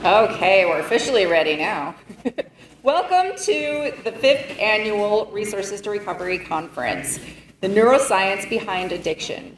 Okay, we're officially ready now. Welcome to the 5th Annual Resources to Recovery Conference, the Neuroscience Behind Addiction.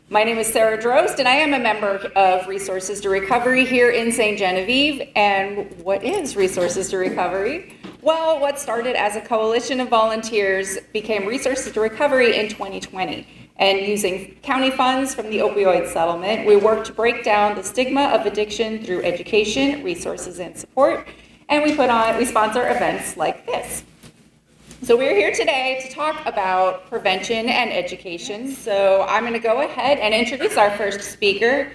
My name is Sara Drost, and I am a member of Resources to Recovery here in St. Genevieve. And what is Resources to Recovery? Well, what started as a coalition of volunteers became Resources to Recovery in 2020. And using county funds from the opioid settlement, we work to break down the stigma of addiction through education, resources, and support. And we sponsor events like this. So we're here today to talk about prevention and education. So I'm going to go ahead and introduce our first speaker.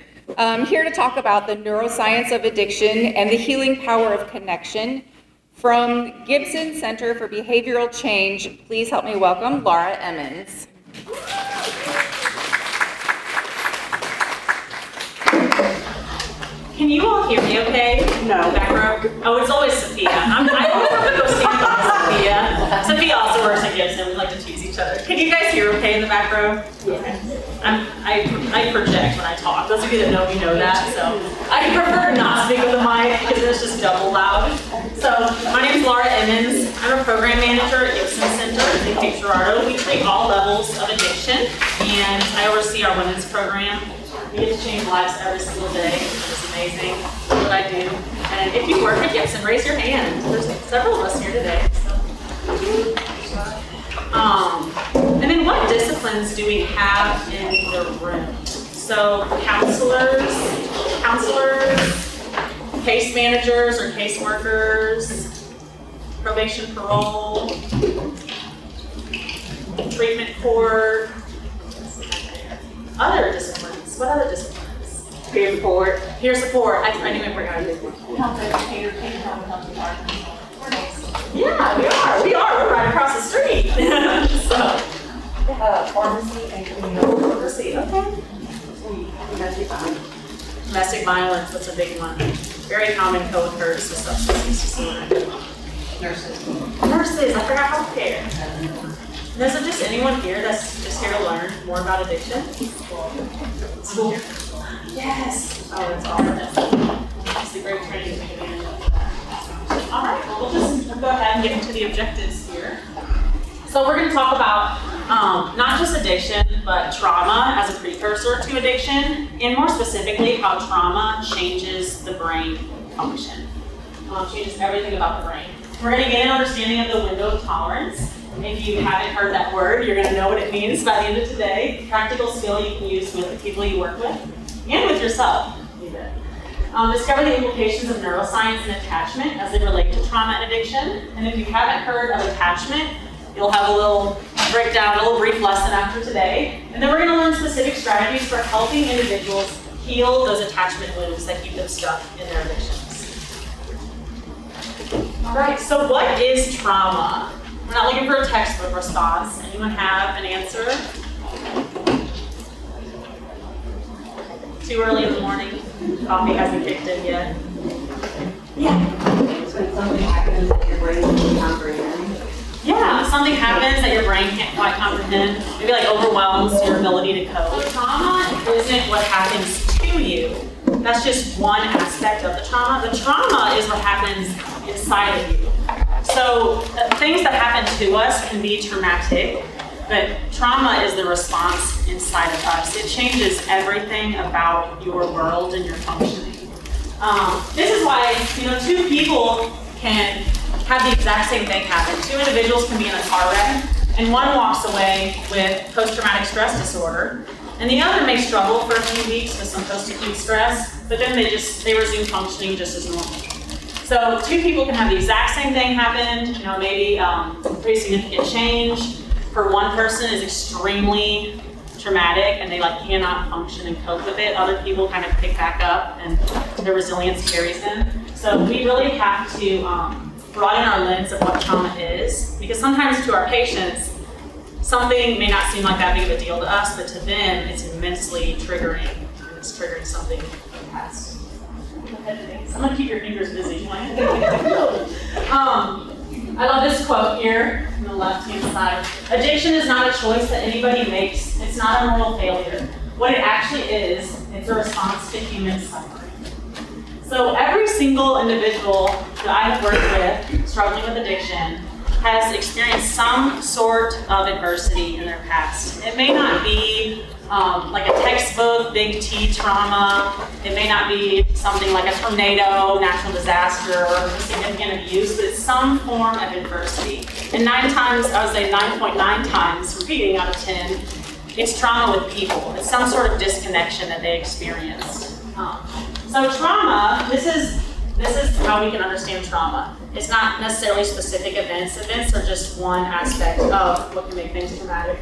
Here to talk about the neuroscience of addiction and the healing power of connection. From Gibson Center for Behavioral Change, please help me welcome Sara Emmons. Can you all hear me okay? No. Back row? Oh, it's always Sophia. I always have to go stand by Sophia. Sophia also works at Gibson. We like to tease each other. Can you guys hear okay in the back row? Yeah. I project when I talk. Those of you that know me know that. So I prefer not to speak with the mic because it's just double loud. So my name is Sara Emmons. I'm a program manager at Gibson Center in Cape Girardeau. We treat all levels of addiction, and I oversee our women's program. We get to change lives every single day. It's amazing what I do. And if you work at Gibson, raise your hand. There's several of us here today. And then what disciplines do we have in the room? So counselors, case managers or case workers, probation, parole, treatment court, other disciplines. What other disciplines? Peer support. Peer support. I knew we were going to do Yeah, we are. We're right across the street. So. Pharmacy and criminal literacy. Okay. Domestic violence. That's a big one. Very common co-occurs with substance use disorder. Nurses. I forgot healthcare. Is there just anyone here that's just here to learn more about addiction? School? Yes. Oh, it's awesome. It's a great training to get in. All right, well, we'll just go ahead and get into the objectives here. So we're going to talk about not just addiction, but trauma as a precursor to addiction, and more specifically, how trauma changes the brain function. Changes everything about the brain. We're going to get an understanding of the window of tolerance. If you haven't heard that word, you're going to know what it means by the end of today. Practical skill you can use with the people you work with and with yourself. Discover the implications of neuroscience and attachment as they relate to trauma and addiction. And if you haven't heard of attachment, you'll have a little breakdown, a little brief lesson after today. And then we're going to learn specific strategies for helping individuals heal those attachment wounds that keep them stuck in their addictions. All right, so what is trauma? We're not looking for a textbook response. Anyone have an answer? Too early in the morning. Coffee hasn't kicked in yet. Yeah. It's when something happens that your brain can't comprehend. Yeah, something happens that your brain can't quite comprehend. Maybe like overwhelms your ability to cope. Trauma isn't what happens to you. That's just one aspect of the trauma. The trauma is what happens inside of you. So things that happen to us can be traumatic, but trauma is the response inside of us. It changes everything about your world and your functioning. This is why, two people can have the exact same thing happen. Two individuals can be in a car wreck, and one walks away with post-traumatic stress disorder, and the other may struggle for a few weeks with some post-acute stress, but then they resume functioning just as normal. So two people can have the exact same thing happen, maybe pretty significant change. For one person is extremely traumatic and they cannot function and cope with it. Other people kind of pick back up and their resilience carries them. So we really have to broaden our lens of what trauma is, because sometimes to our patients, something may not seem like that big of a deal to us, but to them it's immensely triggering. It's triggering something in the past. I'm gonna keep your fingers busy. I love this quote here on the left-hand side. Addiction is not a choice that anybody makes. It's not a moral failure. What it actually is, it's a response to human suffering. So every single individual that I have worked with struggling with addiction has experienced some sort of adversity in their past. It may not be like a textbook, big T trauma. It may not be something like a tornado, natural disaster, or significant abuse, but it's some form of adversity. And 9 times, I would say 9.9 times, repeating out of 10, it's trauma with people. It's some sort of disconnection that they experienced. So trauma, this is how we can understand trauma. It's not necessarily specific events. Events are just one aspect of what can make things traumatic.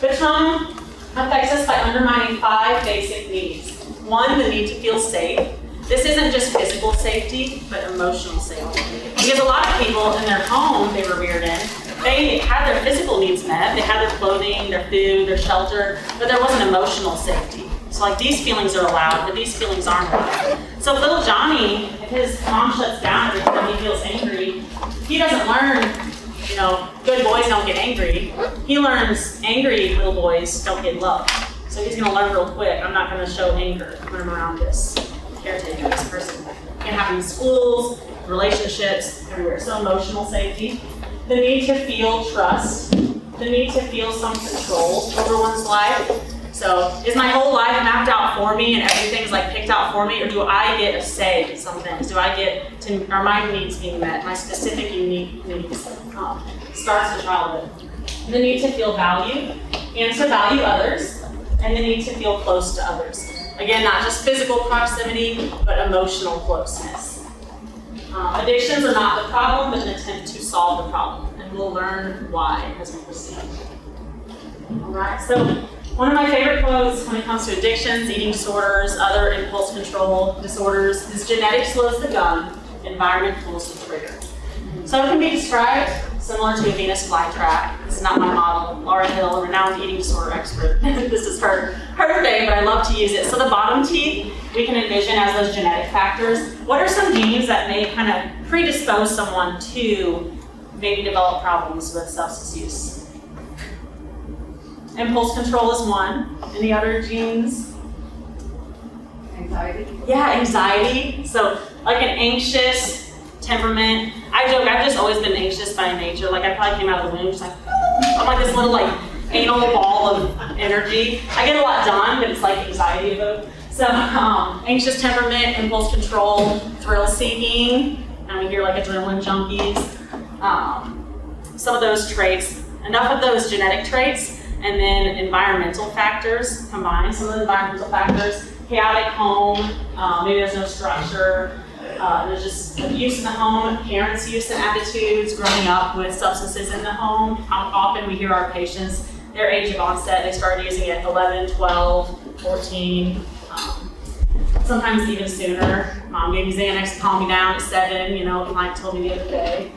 But trauma affects us by undermining 5 basic needs. 1, the need to feel safe. This isn't just physical safety, but emotional safety. Because a lot of people in their home they were reared in, they had their physical needs met, they had their clothing, their food, their shelter, but there wasn't emotional safety. So like these feelings are allowed, but these feelings aren't allowed. So if little Johnny, if his mom shuts down every time he feels angry, he doesn't learn, good boys don't get angry. He learns angry little boys don't get love. So he's gonna learn real quick, I'm not gonna show anger when I'm around this caretaker, this person. It can happen in schools, relationships, everywhere. So emotional safety. The need to feel trust. The need to feel some control over one's life. So is my whole life mapped out for me and everything's like picked out for me, or do I get a say in some things? Do I get to, are my needs being met, my specific unique needs? Starts with childhood. The need to feel valued and to value others, and the need to feel close to others. Again, not just physical proximity, but emotional closeness. Addictions are not the problem, but an attempt to solve the problem, and we'll learn why as we proceed. All right, so one of my favorite quotes when it comes to addictions, eating disorders, other impulse control disorders is genetics slows the gun, environment pulls the trigger. So it can be described similar to a Venus flytrap. This is not my model. Laura Hill, a renowned eating disorder expert. This is her thing, but I love to use it. So the bottom teeth we can envision as those genetic factors. What are some genes that may kind of predispose someone to maybe develop problems with substance use? Impulse control is one. Any other genes? Anxiety. Yeah, anxiety. So like an anxious temperament. I joke, I've just always been anxious by nature. Like I probably came out of the womb just like, I'm like this little like anal ball of energy. I get a lot done, but it's like anxiety evoked. So anxious temperament, impulse control, thrill seeking, and we hear like adrenaline junkies. Some of those traits, enough of those genetic traits, and then environmental factors combined. Some of the environmental factors, chaotic home, maybe there's no structure, there's just abuse in the home, parents' use and attitudes, growing up with substances in the home. How often we hear our patients, their age of onset, they started using it 11, 12, 14, sometimes even sooner. Mom gave me Xanax to calm me down at 7, Mike told me the other day.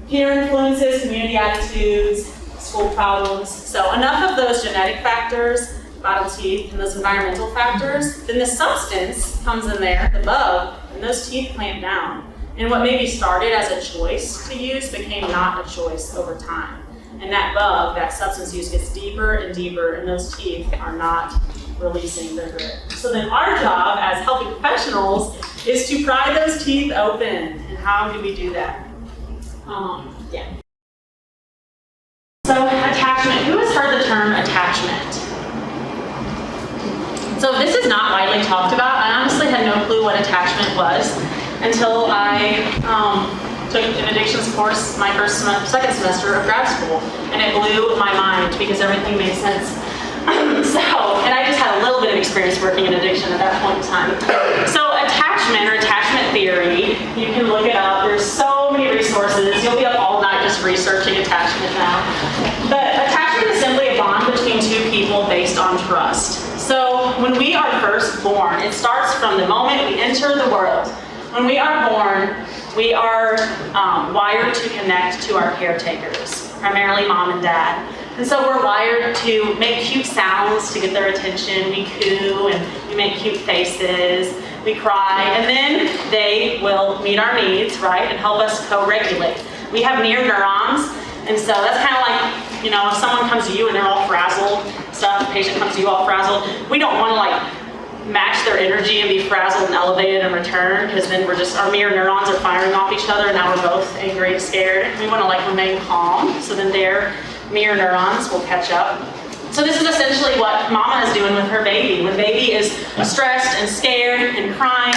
Peer influences, community attitudes, school problems. So enough of those genetic factors, bottom teeth, and those environmental factors, then the substance comes in there, the bug, and those teeth clamp down. And what maybe started as a choice to use became not a choice over time. And that bug, that substance use gets deeper and deeper, and those teeth are not releasing their grip. So then our job as healthy professionals is to pry those teeth open. And how do we do that? So attachment, who has heard the term attachment? So this is not widely talked about. I honestly had no clue what attachment was until I took an addictions course my second semester of grad school, and it blew my mind because everything made sense. And I just had a little bit of experience working in addiction at that point in time. So attachment or attachment theory, you can look it up. There's so many resources. You'll be up all night just researching attachment now. But attachment is simply a bond between two people based on trust. So when we are first born, it starts from the moment we enter the world. When we are born, we are wired to connect to our caretakers, primarily mom and dad. And so we're wired to make cute sounds to get their attention. We coo and we make cute faces, we cry, and then they will meet our needs, right, and help us co-regulate. We have near neurons, and so that's kind of like, if someone comes to you and they're all frazzled, the patient comes to you all frazzled, we don't want to match their energy and be frazzled and elevated in return, because then our mirror neurons are firing off each other and now we're both angry and scared. We want to like remain calm, so then their mirror neurons will catch up. So this is essentially what mama is doing with her baby. When baby is stressed and scared and crying,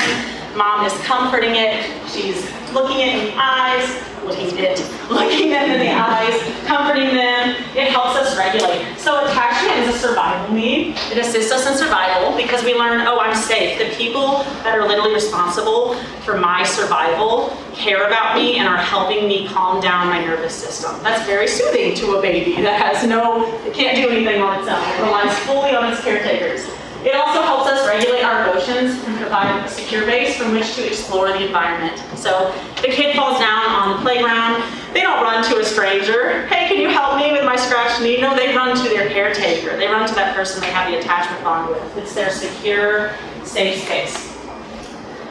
mom is comforting it. She's looking it in the eyes, looking them in the eyes, comforting them. It helps us regulate. So attachment is a survival need. It assists us in survival because we learn, oh, I'm safe. The people that are literally responsible for my survival care about me and are helping me calm down my nervous system. That's very soothing to a baby that it can't do anything on its own. It relies fully on its caretakers. It also helps us regulate our emotions and provide a secure base from which to explore the environment. So if the kid falls down on the playground, they don't run to a stranger. Hey, can you help me with my scratched knee? No, they run to their caretaker. They run to that person they have the attachment bond with. It's their secure, safe space.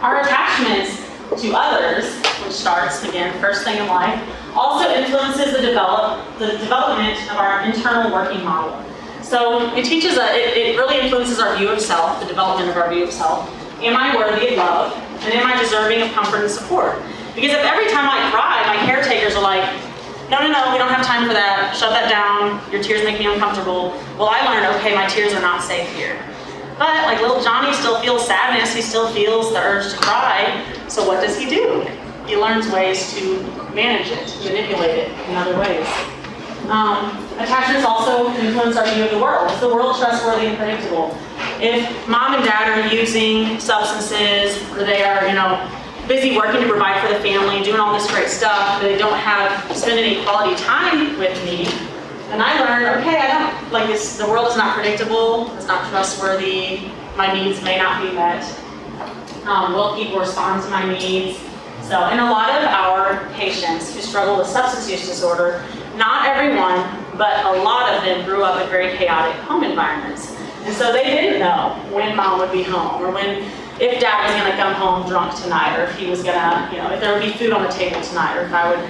Our attachments to others, which starts, again, first thing in life, also influences the development of our internal working model. So it really influences our view of self, the development of our view of self. Am I worthy of love? And am I deserving of comfort and support? Because if every time I cry, my caretakers are like, no, we don't have time for that. Shut that down. Your tears make me uncomfortable. Well, I learned, okay, my tears are not safe here. But like little Johnny still feels sadness. He still feels the urge to cry. So what does he do? He learns ways to manage it, manipulate it in other ways. Attachments also influence our view of the world. Is the world trustworthy and predictable? If mom and dad are using substances, or they are, busy working to provide for the family, doing all this great stuff, but they don't spend any quality time with me, and I learn, okay, I don't like this. The world is not predictable. It's not trustworthy. My needs may not be met. Will people respond to my needs? So, and a lot of our patients who struggle with substance use disorder, not everyone, but a lot of them grew up in very chaotic home environments. And so they didn't know when mom would be home, or if dad was gonna come home drunk tonight, or if he was gonna, if there would be food on the table tonight, or if I would,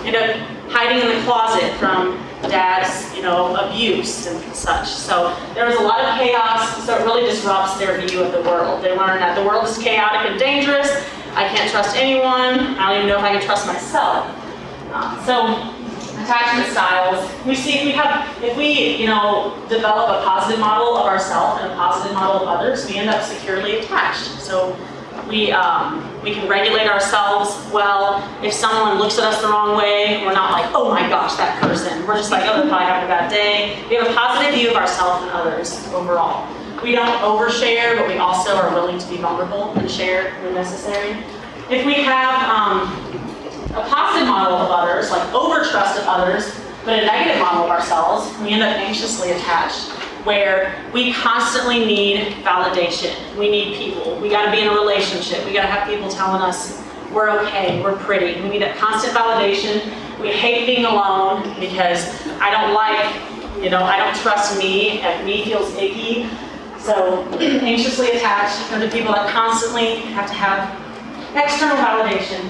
end up hiding in the closet from dad's, abuse and such. So there was a lot of chaos, so it really disrupts their view of the world. They learn that the world is chaotic and dangerous. I can't trust anyone. I don't even know if I can trust myself. Attachment styles. If we develop a positive model of ourselves and a positive model of others, we end up securely attached. So we can regulate ourselves well. If someone looks at us the wrong way, we're not like, oh my gosh, that person. We're just like, oh, they're probably having a bad day. We have a positive view of ourselves and others overall. We don't overshare, but we also are willing to be vulnerable and share when necessary. If we have a positive model of others, like over-trust of others, but a negative model of ourselves, we end up anxiously attached, where we constantly need validation. We need people. We gotta be in a relationship. We gotta have people telling us we're okay, we're pretty. We need that constant validation. We hate being alone because I don't trust me. If me feels icky. So anxiously attached are the people that constantly have to have external validation.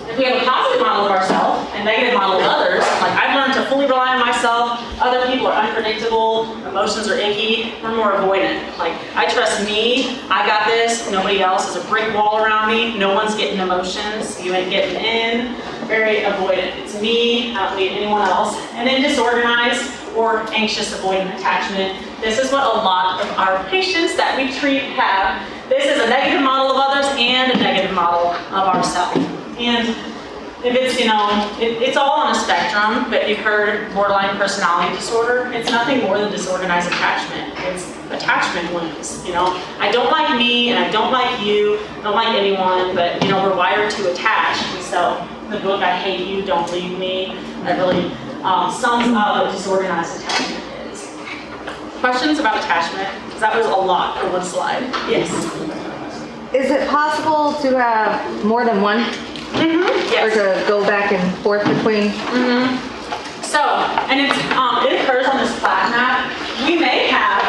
If we have a positive model of ourselves and negative model of others, like I've learned to fully rely on myself, other people are unpredictable, emotions are icky, we're more avoidant. Like, I trust me, I got this, nobody else. There's a brick wall around me, no one's getting emotions, you ain't getting in. Very avoidant. It's me, I don't need anyone else. And then disorganized or anxious avoidant attachment. This is what a lot of our patients that we treat have. This is a negative model of others and a negative model of ourselves. And if it's, it's all on a spectrum, but you've heard borderline personality disorder. It's nothing more than disorganized attachment. It's attachment wounds. I don't like me and I don't like you, I don't like anyone, but we're wired to attach. And so the book, I Hate You, Don't Leave Me, that really sums up what disorganized attachment is. Questions about attachment? Because that was a lot for one slide. Yes? Is it possible to have more than one? Yes. Or to go back and forth between? So, and it occurs on this plat map. We may have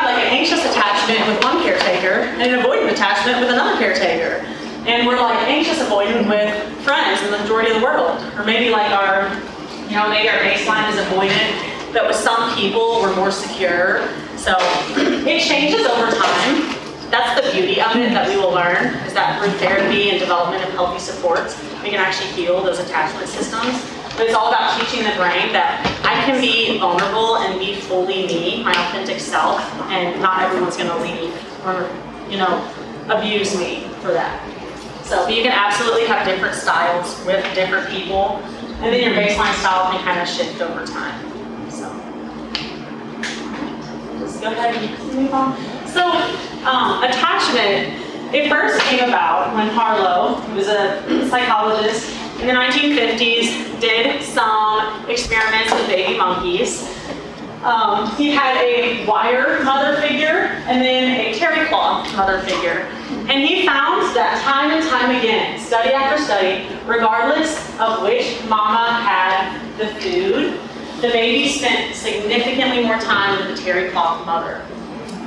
like an anxious attachment with one caretaker and an avoidant attachment with another caretaker. And we're like anxious avoidant with friends in the majority of the world. Or maybe like maybe our baseline is avoidant but with some people, we're more secure. So it changes over time. That's the beauty of it that we will learn, is that through therapy and development of healthy supports, we can actually heal those attachment systems. But it's all about teaching the brain that I can be vulnerable and be fully me, my authentic self, and not everyone's gonna leave or, abuse me for that. So you can absolutely have different styles with different people, and then your baseline style can kind of shift over time. So just go ahead and move on. So attachment, it first came about when Harlow, who was a psychologist in the 1950s, did some experiments with baby monkeys. He had a wire mother figure and then a terry cloth mother figure. And he found that time and time again, study after study, regardless of which mama had the food, the baby spent significantly more time with the terry cloth mother.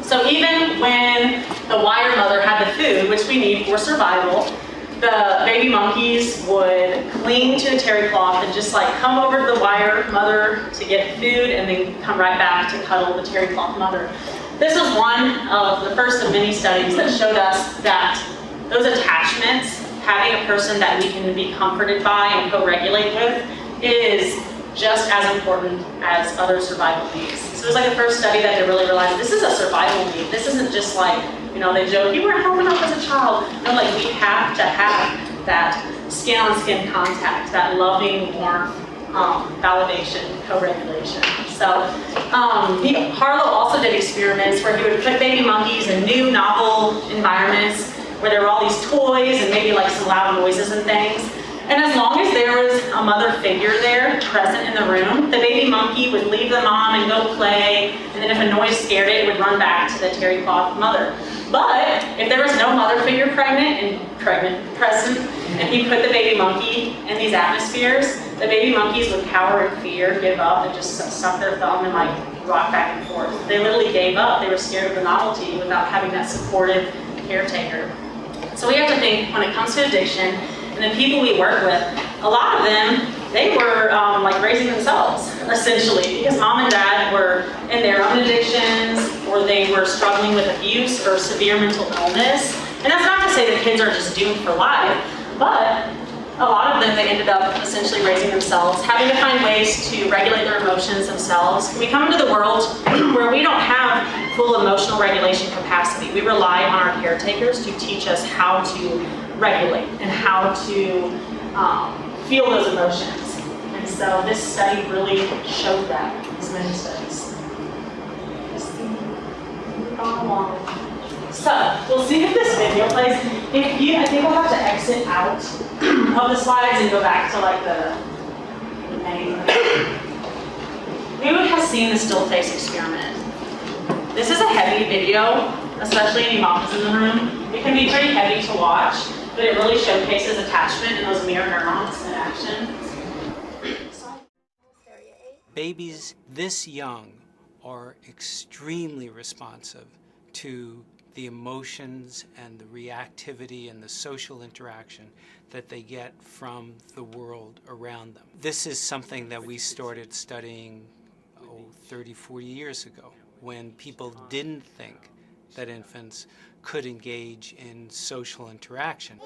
So even when the wire mother had the food, which we need for survival, the baby monkeys would cling to the terry cloth and just like come over to the wire mother to get food and then come right back to cuddle the terry cloth mother. This is one of the first of many studies that showed us that those attachments, having a person that we can be comforted by and co-regulate with, is just as important as other survival needs. So it was like the first study that they really realized this is a survival need. This isn't just like, they joke, you weren't healthy enough as a child. No, like we have to have that skin-on-skin contact, that loving warmth, validation, co-regulation. So Harlow also did experiments where he would put baby monkeys in new, novel environments where there were all these toys and maybe like some loud noises and things. And as long as there was a mother figure there present in the room, the baby monkey would leave the mom and go play, and then if a noise scared it, it would run back to the terry cloth mother. But if there was no mother figure present, and he put the baby monkey in these atmospheres, the baby monkeys would cower in fear, give up, and just suck their thumb and like rock back and forth. They literally gave up. They were scared of the novelty without having that supportive caretaker. So we have to think, when it comes to addiction, and the people we work with, a lot of them, they were like raising themselves, essentially, because mom and dad were in their own addictions, or they were struggling with abuse or severe mental illness. And that's not to say that kids are just doomed for life, but a lot of them, they ended up essentially raising themselves, having to find ways to regulate their emotions themselves. We come into the world where we don't have full emotional regulation capacity. We rely on our caretakers to teach us how to regulate and how to feel those emotions. And so this study really showed that, as many studies. So we'll see if this video plays. I think we'll have to exit out of the slides and go back to like the main. Who has seen the still face experiment? This is a heavy video, especially any moms in the room. It can be pretty heavy to watch, but it really showcases attachment and those mirror neurons in action. Babies this young are extremely responsive to the emotions and the reactivity and the social interaction that they get from the world around them. This is something that we started studying 30, 40 years ago, when people didn't think that infants could engage in social interaction.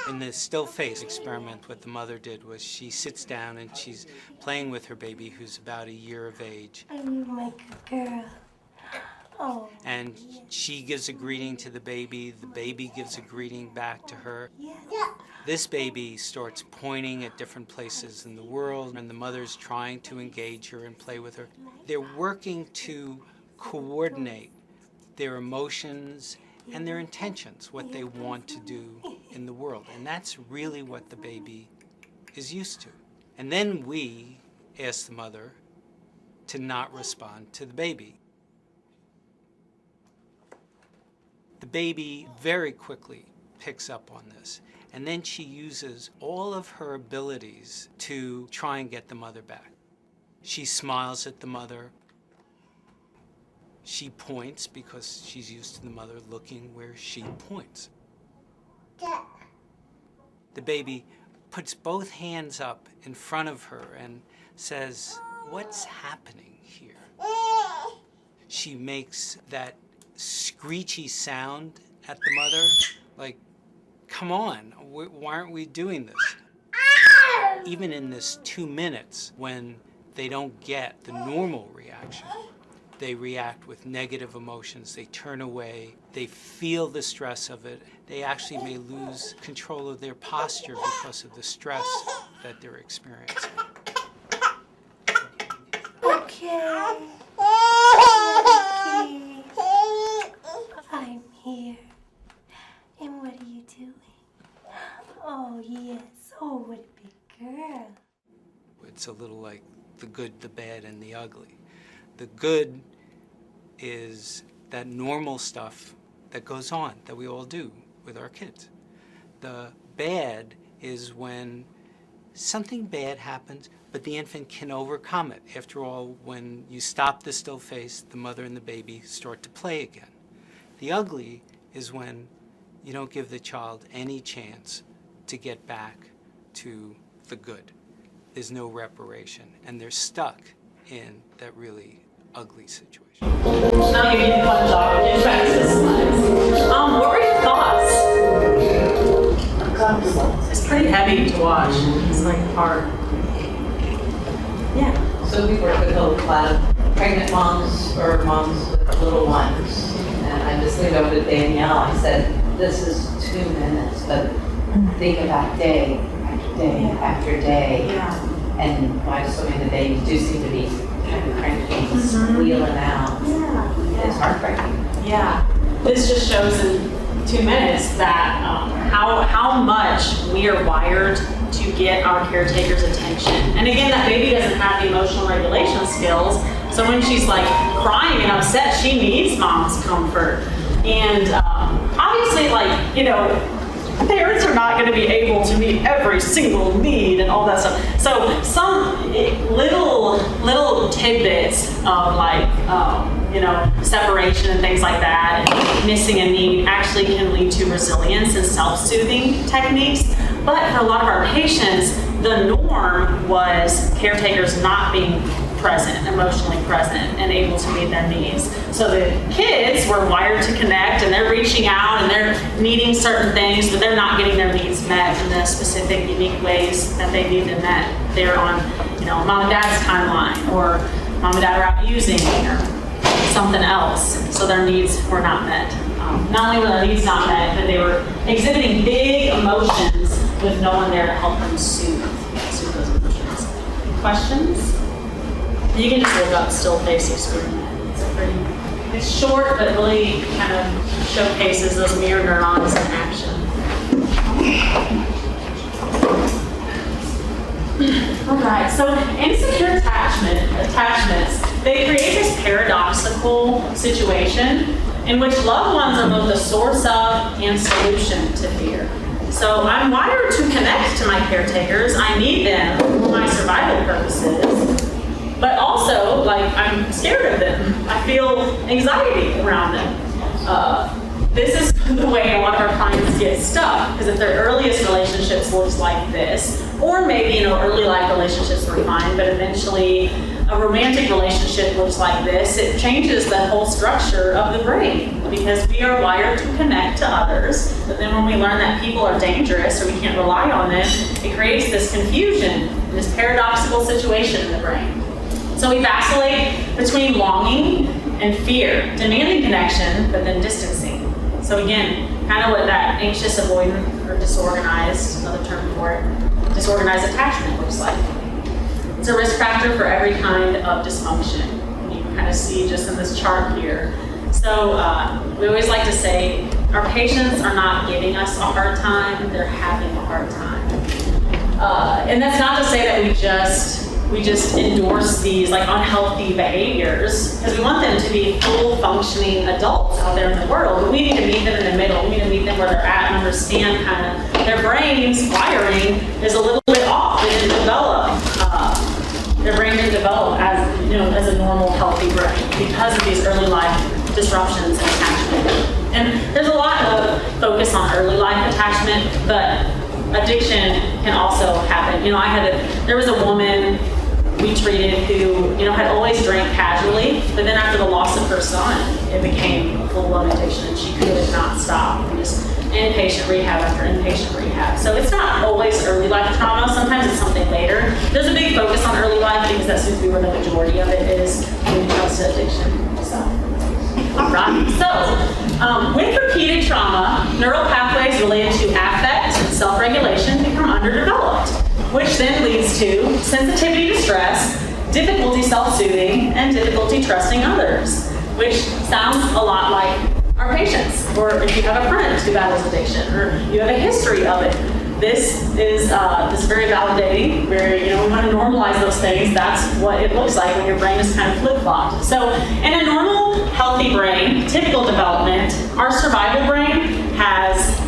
In the still face experiment, what the mother did was she sits down and she's playing with her baby, who's about a year of age. I'm like a girl. Oh. And she gives a greeting to the baby gives a greeting back to her. Yeah. This baby starts pointing at different places in the world, and the mother's trying to engage her and play with her. They're working to coordinate their emotions and their intentions, what they want to do in the world. And that's really what the baby is used to. And then we ask the mother to not respond to the baby. The baby very quickly picks up on this, and then she uses all of her abilities to try and get the mother back. She smiles at the mother. She points because she's used to the mother looking where she points. The baby puts both hands up in front of her and says, what's happening here? She makes that screechy sound at the mother, like, come on, why aren't we doing this? Even in this 2 minutes, when they don't get the normal reaction, they react with negative emotions, they turn away, they feel the stress of it. They actually may lose control of their posture because of the stress that they're experiencing. Okay. Okay. I'm here. And what are you doing? Oh, yes. Oh, what a big girl. It's a little like the good, the bad, and the ugly. The good is that normal stuff that goes on, that we all do with our kids. The bad is when something bad happens, but the infant can overcome it. After all, when you stop the still face, the mother and the baby start to play again. The ugly is when you don't give the child any chance to get back to the good. There's no reparation, and they're stuck in that really ugly situation. I'll give you the fun job of getting back to the slides. What were your thoughts? It's pretty heavy to watch. It's like hard. Yeah. So we work with a lot of pregnant moms or moms with little ones. And I just leaned over to Danielle. I said, this is 2 minutes, but think about day after day after day. Yeah. And why so many of the babies do seem to be kind of cranky, squealing out. Yeah. It's heartbreaking. Yeah. This just shows in 2 minutes that how much we are wired to get our caretaker's attention. And again, that baby doesn't have the emotional regulation skills. So when she's like crying and upset, she needs mom's comfort. And obviously, like, you know, parents are not going to be able to meet every single need and all that stuff. So some little tidbits of like, you know, separation and things like that, and missing a need actually can lead to resilience and self-soothing techniques. But for a lot of our patients, the norm was caretakers not being present, emotionally present, and able to meet their needs. So the kids were wired to connect, and they're reaching out, and they're needing certain things, but they're not getting their needs met in the specific, unique ways that they need them met. They're on, you know, mom and dad's timeline, or mom and dad are out using, or something else. So their needs were not met. Not only were their needs not met, but they were exhibiting big emotions with no one there to help them soothe those emotions. Questions? You can just look up still face experiment. It's short, but really kind of showcases those mirror neurons in action. All right, so insecure attachments, they create this paradoxical situation in which loved ones are both the source of and solution to fear. So I'm wired to connect to my caretakers. I need them for my survival purposes. But also, like, I'm scared of them. I feel anxiety around them. This is the way a lot of our clients get stuck, because if their earliest relationships looks like this, or maybe, you know, early life relationships were fine, but eventually a romantic relationship looks like this, it changes the whole structure of the brain, because we are wired to connect to others, but then when we learn that people are dangerous or we can't rely on them, it creates this confusion, this paradoxical situation in the brain. So we vacillate between longing and fear, demanding connection, but then distancing. So again, kind of what that anxious avoidant or disorganized, another term for it, disorganized attachment looks like. It's a risk factor for every kind of dysfunction. You can kind of see just in this chart here. So we always like to say, our patients are not giving us a hard time, they're having a hard time. And that's not to say that we just endorse these like unhealthy behaviors, because we want them to be full functioning adults out there in the world. But we need to meet them in the middle. We need to meet them where they're at and understand kind of their brain's wiring is a little bit off. They didn't develop. Their brain didn't develop as, you know, as a normal healthy brain because of these early life disruptions and attachment. And there's a lot of focus on early life attachment, but addiction can also happen. You know, there was a woman we treated who, had always drank casually, but then after the loss of her son, it became a full-blown addiction, and she could not stop. And just inpatient rehab after inpatient rehab. So it's not always early life trauma. Sometimes it's something later. There's a big focus on early life because that seems to be where the majority of it is when it comes to addiction. So, all right. So, with repeated trauma, neural pathways related to affect and self-regulation become underdeveloped, which then leads to sensitivity to stress, difficulty self-soothing, and difficulty trusting others, which sounds a lot like our patients, or if you have a friend who battles addiction, or you have a history of it. This is very validating, we want to normalize those things. That's what it looks like when your brain is kind of flip-flopped. So in a normal, healthy brain, typical development, our survival brain has,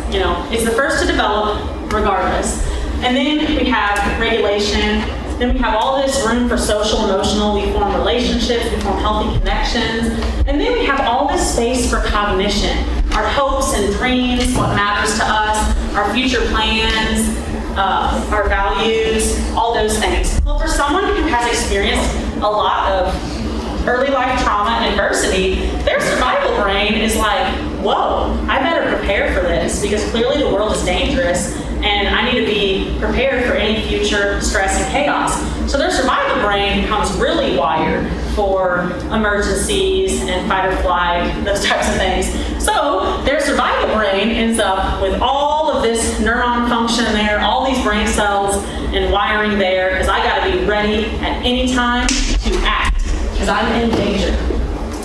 it's the first to develop regardless. And then we have regulation. Then we have all this room for social, emotional. We form relationships. We form healthy connections. And then we have all this space for cognition. Our hopes and dreams, what matters to us, our future plans, our values, all those things. Well, for someone who has experienced a lot of early life trauma and adversity, their survival brain is like, whoa, I better prepare for this because clearly the world is dangerous and I need to be prepared for any future stress and chaos. So their survival brain becomes really wired for emergencies and fight or flight, those types of things. So their survival brain ends up with all of this neuron function there, all these brain cells and wiring there, because I gotta be ready at any time to act, because I'm in danger.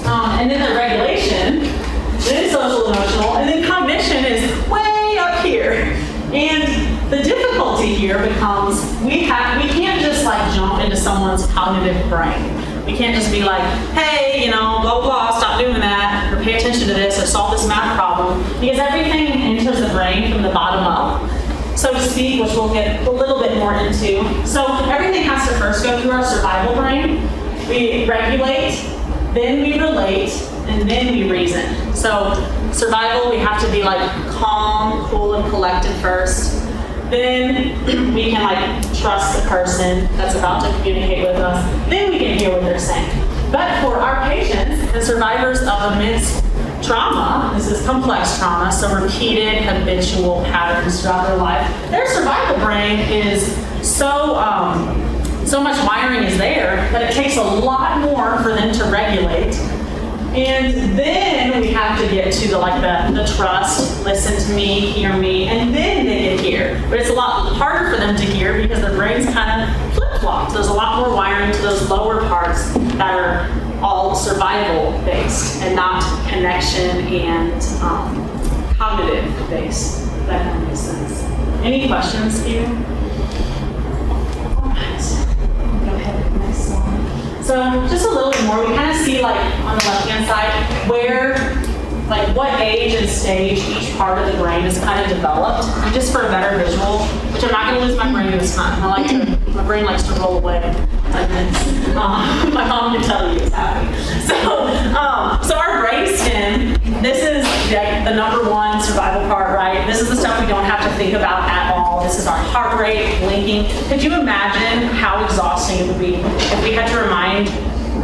And then the regulation, then social emotional, and then cognition is way up here. And the difficulty here becomes we can't just like jump into someone's cognitive brain. We can't just be like, hey, blah, blah, blah, stop doing that, or pay attention to this, or solve this math problem, because everything enters the brain from the bottom up, so to speak, which we'll get a little bit more into. So everything has to first go through our survival brain. We regulate, then we relate, and then we reason. So survival, we have to be like calm, cool, and collected first. Then we can like trust the person that's about to communicate with us. Then we can hear what they're saying. But for our patients, the survivors of immense trauma, this is complex trauma, so repeated habitual patterns throughout their life, their survival brain is so much wiring is there that it takes a lot more for them to regulate. And then we have to get to the trust, listen to me, hear me, and then they can hear. But it's a lot harder for them to hear because their brain's kind of flip-flopped. There's a lot more wiring to those lower parts that are all survival-based and not connection and cognitive-based. If that kind of makes sense. Any questions here? All right. Go ahead, next slide. So just a little bit more, we kind of see like on the left-hand side where, like what age and stage each part of the brain is kind of developed. And just for a better visual, which I'm not going to lose my brain this time. My brain likes to roll away. My mom can tell you it's happening. So our brain stem, this is the number one survival part, right? This is the stuff we don't have to think about at all. This is our heart rate, blinking. Could you imagine how exhausting it would be if we had to remind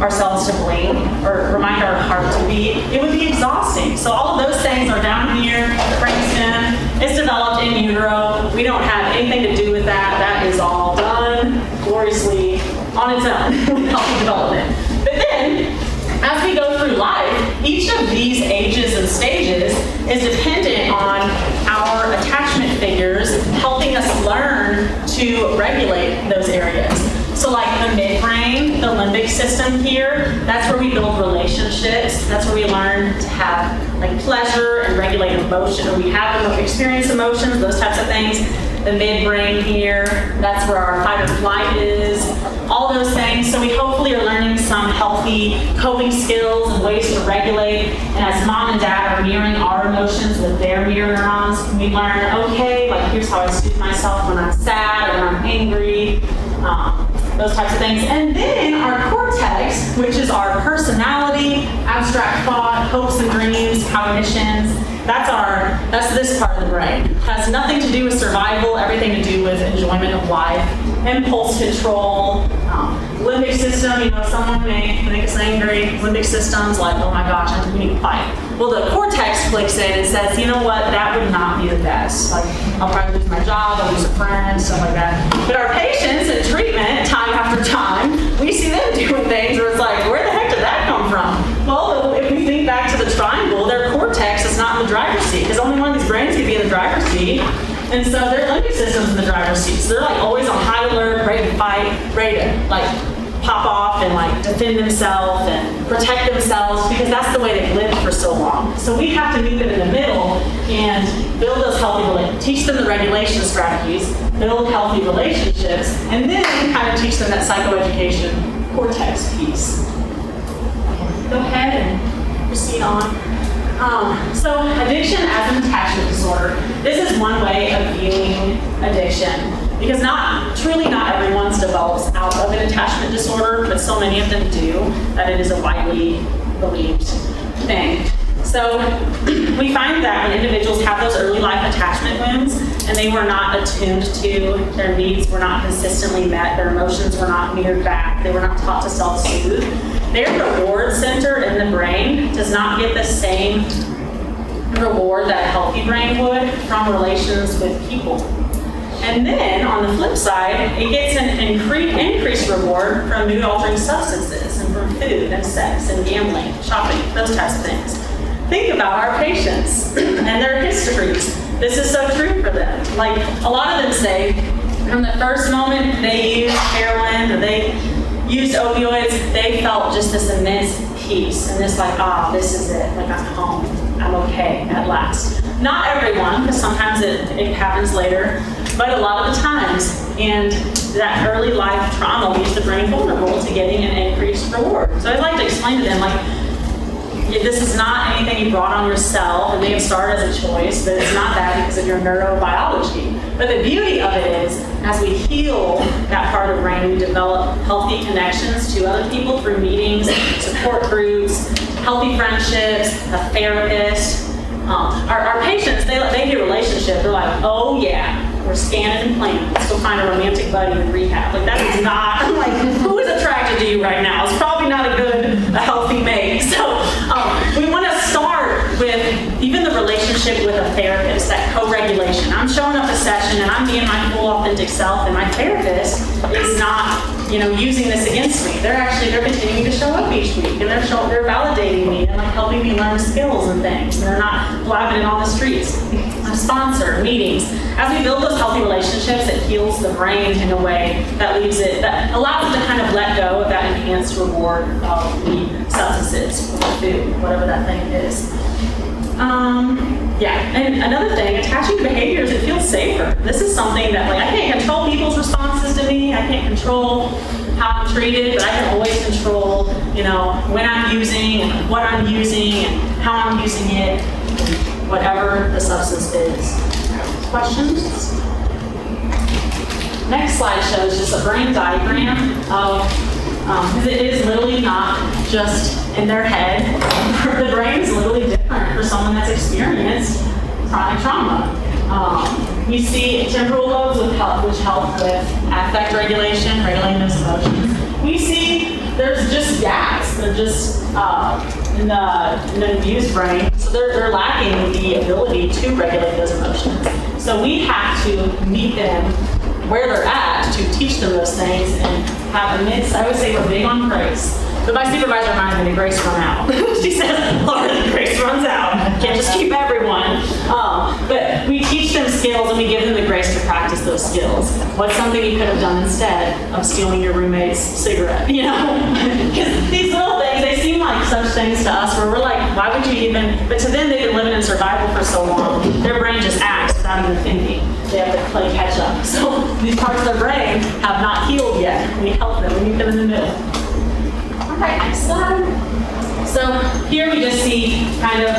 ourselves to blink or remind our heart to beat? It would be exhausting. So all of those things are down here. The brainstem is developed in utero. We don't have anything to do with that. That is all done gloriously on its own with healthy development. But then, as we go through life, each of these ages and stages is dependent on our attachment figures helping us learn to regulate those areas. So like the midbrain, the limbic system here, that's where we build relationships. That's where we learn to have like pleasure and regulate emotion, or we have experience emotions, those types of things. The midbrain here, that's where our fight or flight is, all those things. So we hopefully are learning some healthy coping skills and ways to regulate. And as mom and dad are mirroring our emotions with their mirror neurons, we learn, okay, like here's how I soothe myself when I'm sad or when I'm angry, those types of things. And then our cortex, which is our personality, abstract thought, hopes and dreams, cognitions, that's this part of the brain. Has nothing to do with survival, everything to do with enjoyment of life, impulse control, limbic system, someone may make us angry. Limbic system's like, oh my gosh, we need to fight. Well, the cortex clicks in and says, you know what, that would not be the best. Like, I'll probably lose my job, I'll lose a friend, stuff like that. But our patients in treatment, time after time, we see them doing things where it's like, where the heck did that come from? Well, if we think back to the triangle, their cortex is not in the driver's seat, because only one of these brains can be in the driver's seat. And so their limbic system's in the driver's seat. So they're like always on high alert, ready to fight, ready to like pop off and like defend themselves and protect themselves, because that's the way they've lived for so long. So we have to meet them in the middle and build those healthy relationships, teach them the regulation strategies, build healthy relationships, and then kind of teach them that psychoeducation cortex piece. Go ahead and proceed on. So addiction as an attachment disorder. This is one way of viewing addiction, because truly not everyone's develops out of an attachment disorder, but so many of them do that it is a widely believed thing. So we find that when individuals have those early life attachment wounds and they were not attuned to, their needs were not consistently met, their emotions were not mirrored back, they were not taught to self-soothe, their reward center in the brain does not get the same reward that a healthy brain would from relations with people. And then on the flip side, it gets an increased reward from mood-altering substances and from food and sex and gambling, shopping, those types of things. Think about our patients and their histories. This is so true for them. Like, a lot of them say from the first moment they used heroin or they used opioids, they felt just this immense peace and this like, this is it, like I'm home, I'm okay at last. Not everyone, because sometimes it happens later, but a lot of the times. And that early life trauma leaves the brain vulnerable to getting an increased reward. So I'd like to explain to them, like, this is not anything you brought on yourself. It may have started as a choice, but it's not that because of your neurobiology. But the beauty of it is, as we heal that part of the brain, we develop healthy connections to other people through meetings, support groups, healthy friendships, a therapist. Our patients, they hear relationship, they're like, oh yeah, we're scanning and planning. Let's go find a romantic buddy in rehab. Like, that is not, I'm like, who is attracted to you right now? It's probably not a healthy mate. So we want to start with even the relationship with a therapist, that co-regulation. I'm showing up a session and I'm being my full authentic self, and my therapist is not, using this against me. They're continuing to show up each week, and they're validating me and like helping me learn skills and things. And they're not blabbing it on the streets. A sponsor, meetings. As we build those healthy relationships, it heals the brain in a way that that allows it to kind of let go of that enhanced reward of the substances, or the food, whatever that thing is. And another thing, attaching to behaviors, it feels safer. This is something that, I can't control people's responses to me. I can't control how I'm treated, but I can always control, when I'm using, and what I'm using, and how I'm using it, whatever the substance is. Questions? Next slide shows just a brain diagram of, because it is literally not just in their head. The brain is literally different for someone that's experienced chronic trauma. We see temporal lobes which help with affect regulation, regulating those emotions. We see there's just gaps. They're just in the abused brain, so they're lacking the ability to regulate those emotions. So we have to meet them where they're at to teach them those things and have immense, I would say we're big on grace. But my supervisor reminds me the grace run out. She says, Laura, the grace runs out. Can't just keep everyone. But we teach them skills and we give them the grace to practice those skills. What's something you could have done instead of stealing your roommate's cigarette, Because these little things, they seem like such things to us where we're like, why would you even, but to them they've been living in survival for so long, their brain just acts without even thinking. They have to play catch up. So these parts of their brain have not healed yet. We help them, we meet them in the middle. All right, next slide. So here we just see kind of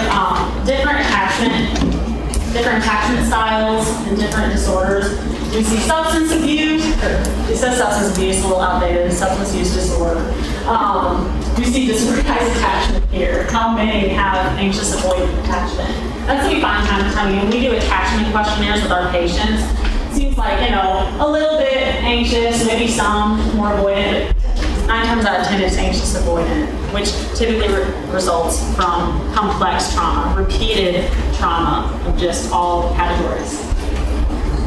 different attachment styles and different disorders. We see substance abuse, it says substance abuse, a little outdated, substance use disorder. We see disorganized attachment here. How many have anxious avoidant attachment? That's what we find time to time. When we do attachment questionnaires with our patients, it seems like, a little bit anxious, maybe some more avoidant, but 9 times out of 10 it's anxious avoidant, which typically results from complex trauma, repeated trauma of just all categories.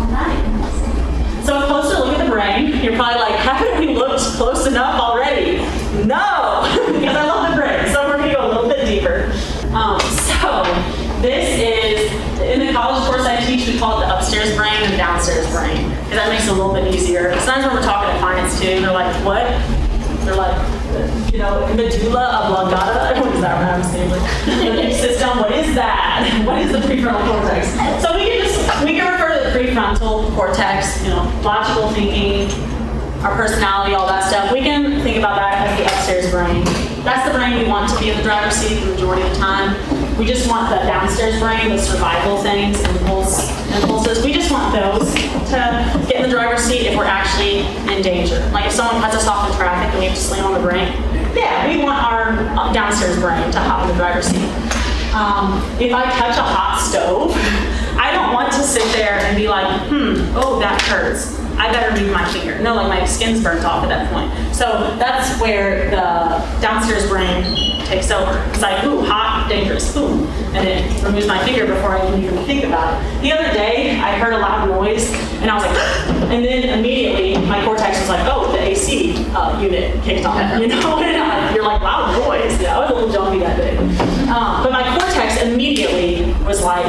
All right. So a closer look at the brain. You're probably like, haven't we looked close enough already? No, because I love the brain. So we're going to go a little bit deeper. So this is, in the college course I teach, we call it the upstairs brain and the downstairs brain, because that makes it a little bit easier. Sometimes when we're talking to clients too, they're like, what? They're like, medulla oblongata. What is that when I'm saying? Like, system, what is that? What is the prefrontal cortex? So we can refer to the prefrontal cortex, logical thinking, our personality, all that stuff. We can think about that as the upstairs brain. That's the brain we want to be in the driver's seat the majority of the time. We just want the downstairs brain, the survival things, impulses. We just want those to get in the driver's seat if we're actually in danger. Like if someone cuts us off in traffic and we have to slam on the brake, yeah, we want our downstairs brain to hop in the driver's seat. If I touch a hot stove, I don't want to sit there and be like, oh, that hurts. I better move my finger. No, like my skin's burnt off at that point. So that's where the downstairs brain takes over. It's like, ooh, hot, dangerous, boom. And it removes my finger before I can even think about it. The other day, I heard a loud noise, and I was like, and then immediately my cortex was like, oh, the AC unit kicked on. And you're like, loud noise. Yeah, I was a little jumpy that day. But my cortex immediately was like,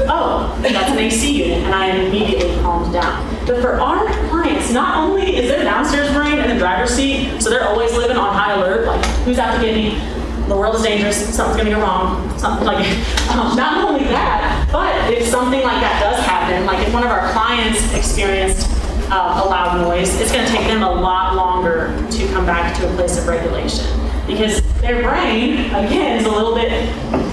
oh, that's an AC unit, and I immediately calmed down. But for our clients, not only is their downstairs brain in the driver's seat, so they're always living on high alert, like, who's out to get me? The world is dangerous, something's gonna go wrong, something like, not only that, but if something like that does happen, like if one of our clients experienced a loud noise, it's gonna take them a lot longer to come back to a place of regulation. Because their brain, again, is a little bit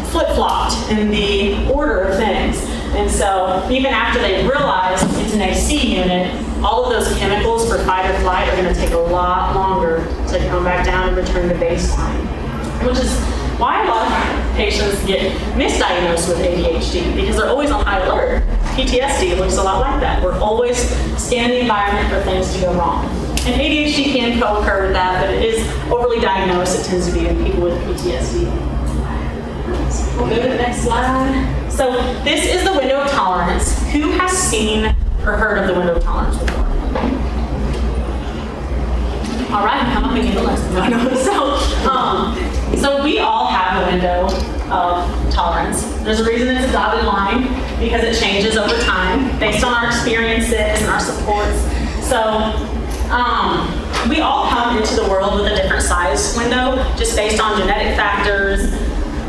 flip-flopped in the order of things. And so even after they realize it's an AC unit, all of those chemicals for fight or flight are going to take a lot longer to come back down and return to baseline. Which is why a lot of patients get misdiagnosed with ADHD, because they're always on high alert. PTSD looks a lot like that. We're always scanning the environment for things to go wrong. And ADHD can co-occur with that, but it is overly diagnosed. It tends to be in people with PTSD. We'll go to the next slide. So this is the window of tolerance. Who has seen or heard of the window of tolerance before? All right, come up and get the list. So we all have a window of tolerance. There's a reason it's a dotted line, because it changes over time based on our experiences and our supports. So we all come into the world with a different size window, just based on genetic factors.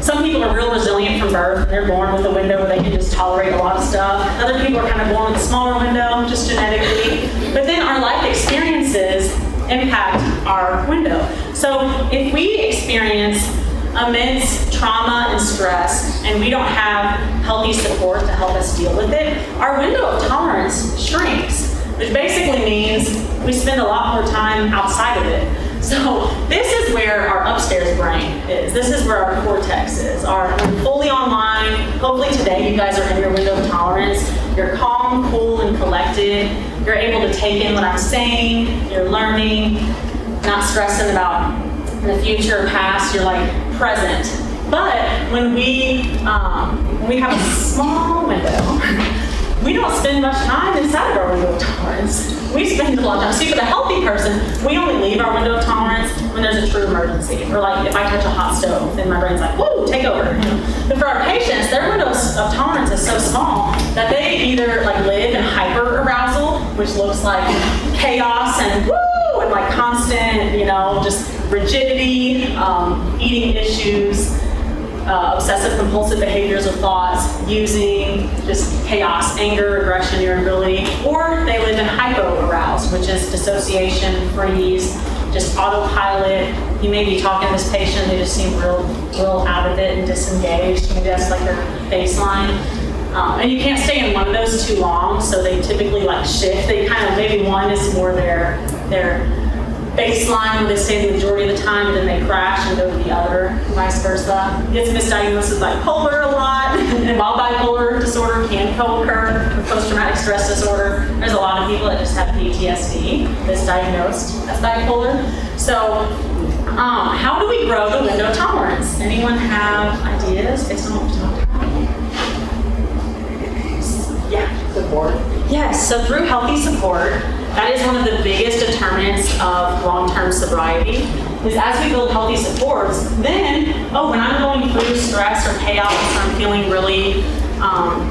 Some people are real resilient from birth. They're born with a window where they can just tolerate a lot of stuff. Other people are kind of born with a smaller window, just genetically. But then our life experiences impact our window. So if we experience immense trauma and stress, and we don't have healthy support to help us deal with it, our window of tolerance shrinks, which basically means we spend a lot more time outside of it. So this is where our upstairs brain is. This is where our cortex is. We're fully online. Hopefully today you guys are in your window of tolerance. You're calm, cool, and collected. You're able to take in what I'm saying. You're learning, not stressing about the future or past. You're like present. But when we have a small window, we don't spend much time inside of our window of tolerance. We spend a lot of time. See, for the healthy person, we only leave our window of tolerance when there's a true emergency. Or like if I touch a hot stove, then my brain's like, whoa, take over. But for our patients, their window of tolerance is so small that they either like live in hyper arousal, which looks like chaos and woo, and like constant, just rigidity, eating issues, obsessive compulsive behaviors or thoughts, using just chaos, anger, aggression, irritability, or they live in hypo-aroused, which is dissociation, freeze, just autopilot. You may be talking to this patient, they just seem real out of it and disengaged. Maybe that's like their baseline. And you can't stay in one of those too long, so they typically like shift. They kind of, maybe one is more their baseline where they stay the majority of the time, and then they crash and go to the other, vice versa. Gets misdiagnosed as bipolar a lot, and while bipolar disorder can co-occur with post-traumatic stress disorder, there's a lot of people that just have PTSD that's diagnosed as bipolar. So, how do we grow the window of tolerance? Anyone have ideas based on what we talked about? Yeah. Support. Yes, so through healthy support, that is one of the biggest determinants of long-term sobriety, is as we build healthy supports, then, when I'm going through stress or chaos or I'm feeling really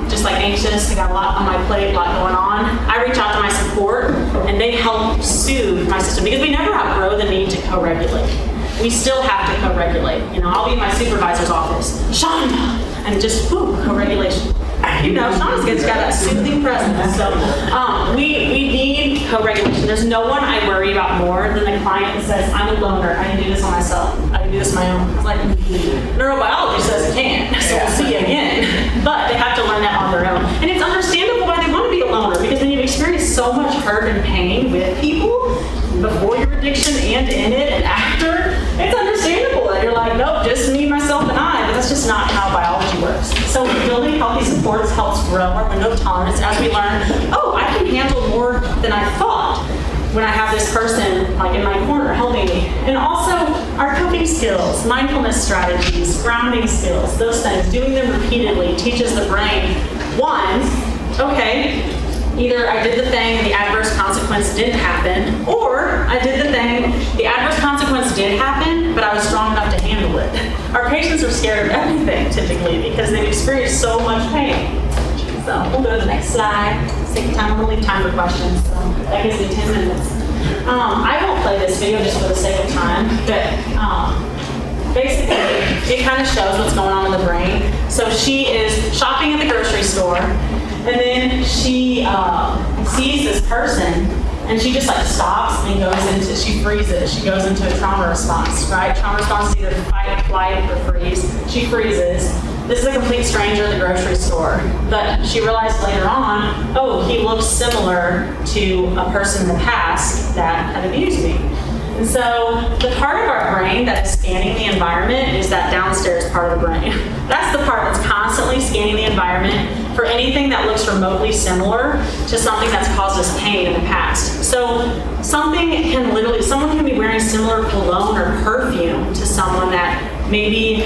just like anxious, I got a lot on my plate, a lot going on, I reach out to my support and they help soothe my system because we never outgrow the need to co-regulate. We still have to co-regulate. I'll be in my supervisor's office, Shonda, and just co-regulation. Shonda's got that soothing presence. So we need co-regulation. There's no one I worry about more than the client that says, I'm a loner, I can do this on myself, I can do this on my own. It's like, neurobiology says it can't, so we'll see you again. But they have to learn that on their own. And it's understandable why they want to be a loner, because when you've experienced so much hurt and pain with people, before your addiction and in it and after, it's understandable that you're like, nope, just me, myself, and I, but that's just not how biology works. So building healthy supports helps grow our window of tolerance as we learn, I can handle more than I thought when I have this person like in my corner helping me. And also our coping skills, mindfulness strategies, grounding skills, those things, doing them repeatedly teaches the brain, one, either I did the thing and the adverse consequence didn't happen, or I did the thing, the adverse consequence did happen, but I was strong enough to handle it. Our patients are scared of everything typically because they've experienced so much pain. So we'll go to the next slide. Take time, we'll leave time for questions. So that gives me 10 minutes. I won't play this video just for the sake of time, but basically it kind of shows what's going on in the brain. So she is shopping at the grocery store, and then she sees this person, and she just like stops and she freezes. She goes into a trauma response, right? Trauma response is either fight, flight, or freeze. She freezes. This is a complete stranger at the grocery store. But she realized later on, he looks similar to a person in the past that had abused me. And so the part of our brain that is scanning the environment is that downstairs part of the brain. That's the part that's constantly scanning the environment for anything that looks remotely similar to something that's caused us pain in the past. So someone can be wearing similar cologne or perfume to someone that maybe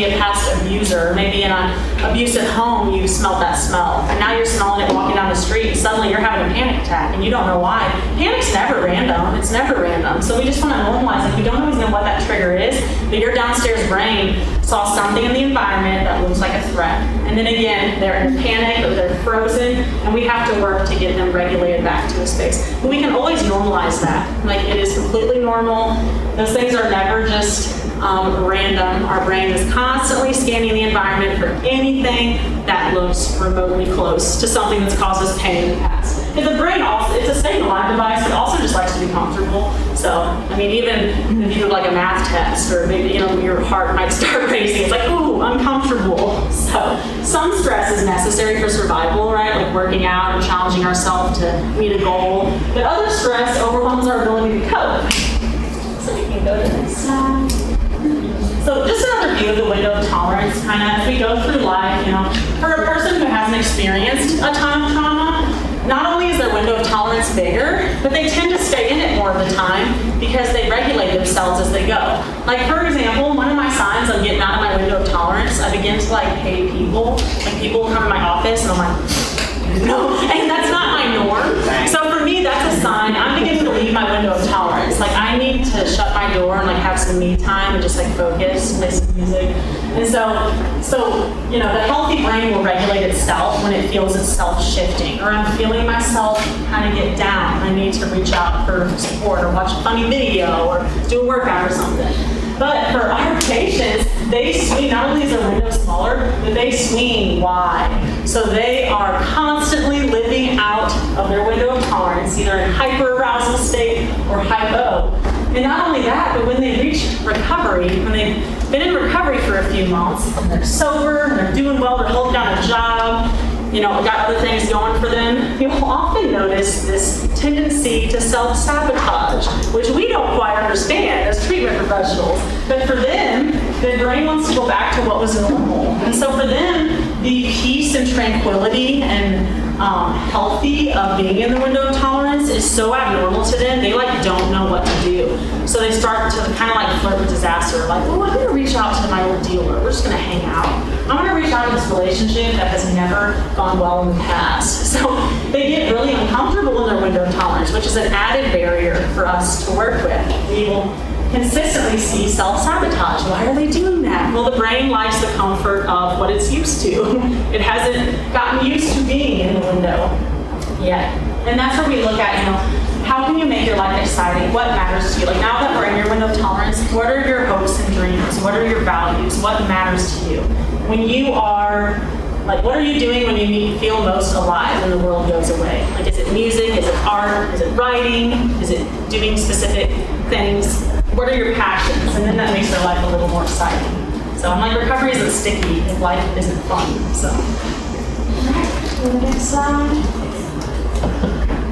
a past abuser, maybe in an abusive home, you smelled that smell. And now you're smelling it walking down the street, and suddenly you're having a panic attack, and you don't know why. Panic's never random. It's never random. So we just want to normalize it. We don't always know what that trigger is, but your downstairs brain saw something in the environment that looks like a threat. And then again, they're in panic or they're frozen, and we have to work to get them regulated back to a space. But we can always normalize that. Like, it is completely normal. Those things are never just random. Our brain is constantly scanning the environment for anything that looks remotely close to something that's caused us pain in the past. And the brain also, it's a staying alive device, it also just likes to be comfortable. So, even if you do like a math test, or maybe, your heart might start racing, it's like, ooh, uncomfortable. So, some stress is necessary for survival, right? Like working out and challenging ourselves to meet a goal. But other stress overwhelms our ability to cope. So we can go to the next slide. So just another view of the window of tolerance, kind of as we go through life, for a person who hasn't experienced a ton of trauma, not only is their window of tolerance bigger, but they tend to stay in it more of the time because they regulate themselves as they go. Like, for example, one of my signs of getting out of my window of tolerance, I begin to pay people. Like, people will come to my office and I'm like, no, and that's not my norm. So for me, that's a sign I'm beginning to leave my window of tolerance. Like, I need to shut my door and have some me time and just focus, play some music. And so the healthy brain will regulate itself when it feels itself shifting, or I'm feeling myself kind of get down. I need to reach out for support, or watch a funny video, or do a workout or something. But for our patients, they swing, not only is their window smaller, but they swing wide. So they are constantly living out of their window of tolerance, either in hyperarousal state or hypo. And not only that, but when they reach recovery, when they've been in recovery for a few months, and they're sober, and they're doing well, they're holding down a job, got other things going for them, you'll often notice this tendency to self-sabotage, which we don't quite understand as treatment professionals. But for them, their brain wants to go back to what was normal. And so for them, the peace and tranquility and healthy of being in the window of tolerance is so abnormal to them, they like don't know what to do. So they start to kind of like flirt with disaster. Like, well, I'm gonna reach out to my old dealer. We're just gonna hang out. I'm gonna reach out to this relationship that has never gone well in the past. So they get really uncomfortable in their window of tolerance, which is an added barrier for us to work with. We will consistently see self-sabotage. Why are they doing that? Well, the brain likes the comfort of what it's used to. It hasn't gotten used to being in the window yet. And that's where we look at, how can you make your life exciting? What matters to you? Like now that we're in your window of tolerance, what are your hopes and dreams? What are your values? What matters to you? When you are, like, what are you doing when you feel most alive when the world goes away? Like, is it music? Is it art? Is it writing? Is it doing specific things? What are your passions? And then that makes their life a little more exciting. So I'm like, recovery isn't sticky if life isn't fun. So, all right, go to the next slide.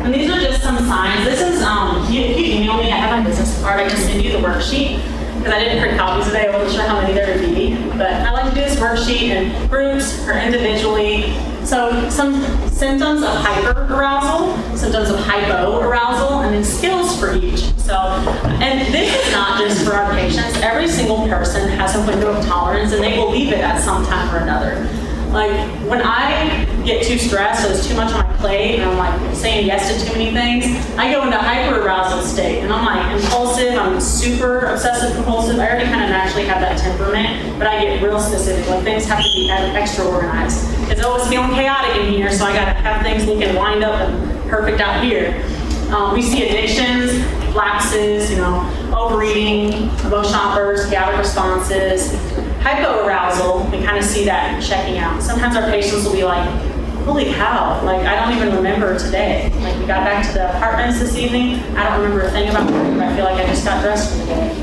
And these are just some signs. This is, if you email me, I have my business card, I can send you the worksheet. Because I didn't print copies today, I wasn't sure how many there would be. But I like to do this worksheet in groups or individually. So some symptoms of hyperarousal, symptoms of hypoarousal, and then skills for each. So, and this is not just for our patients. Every single person has a window of tolerance, and they will leave it at some time or another. Like when I get too stressed or there's too much on my plate and I'm like saying yes to too many things, I go into hyperarousal state and I'm like impulsive, I'm super obsessive compulsive. I already kind of naturally have that temperament, but I get real specific. Like things have to be extra organized. It's always feeling chaotic in here, so I gotta have things looking lined up and perfect out here. We see addictions, lapses, overeating, emotional outbursts, chaotic responses. Hypoarousal, we kind of see that checking out. Sometimes our patients will be like, holy cow, like I don't even remember today. Like we got back to the apartments this evening, I don't remember a thing about it, but I feel like I just got dressed for the day.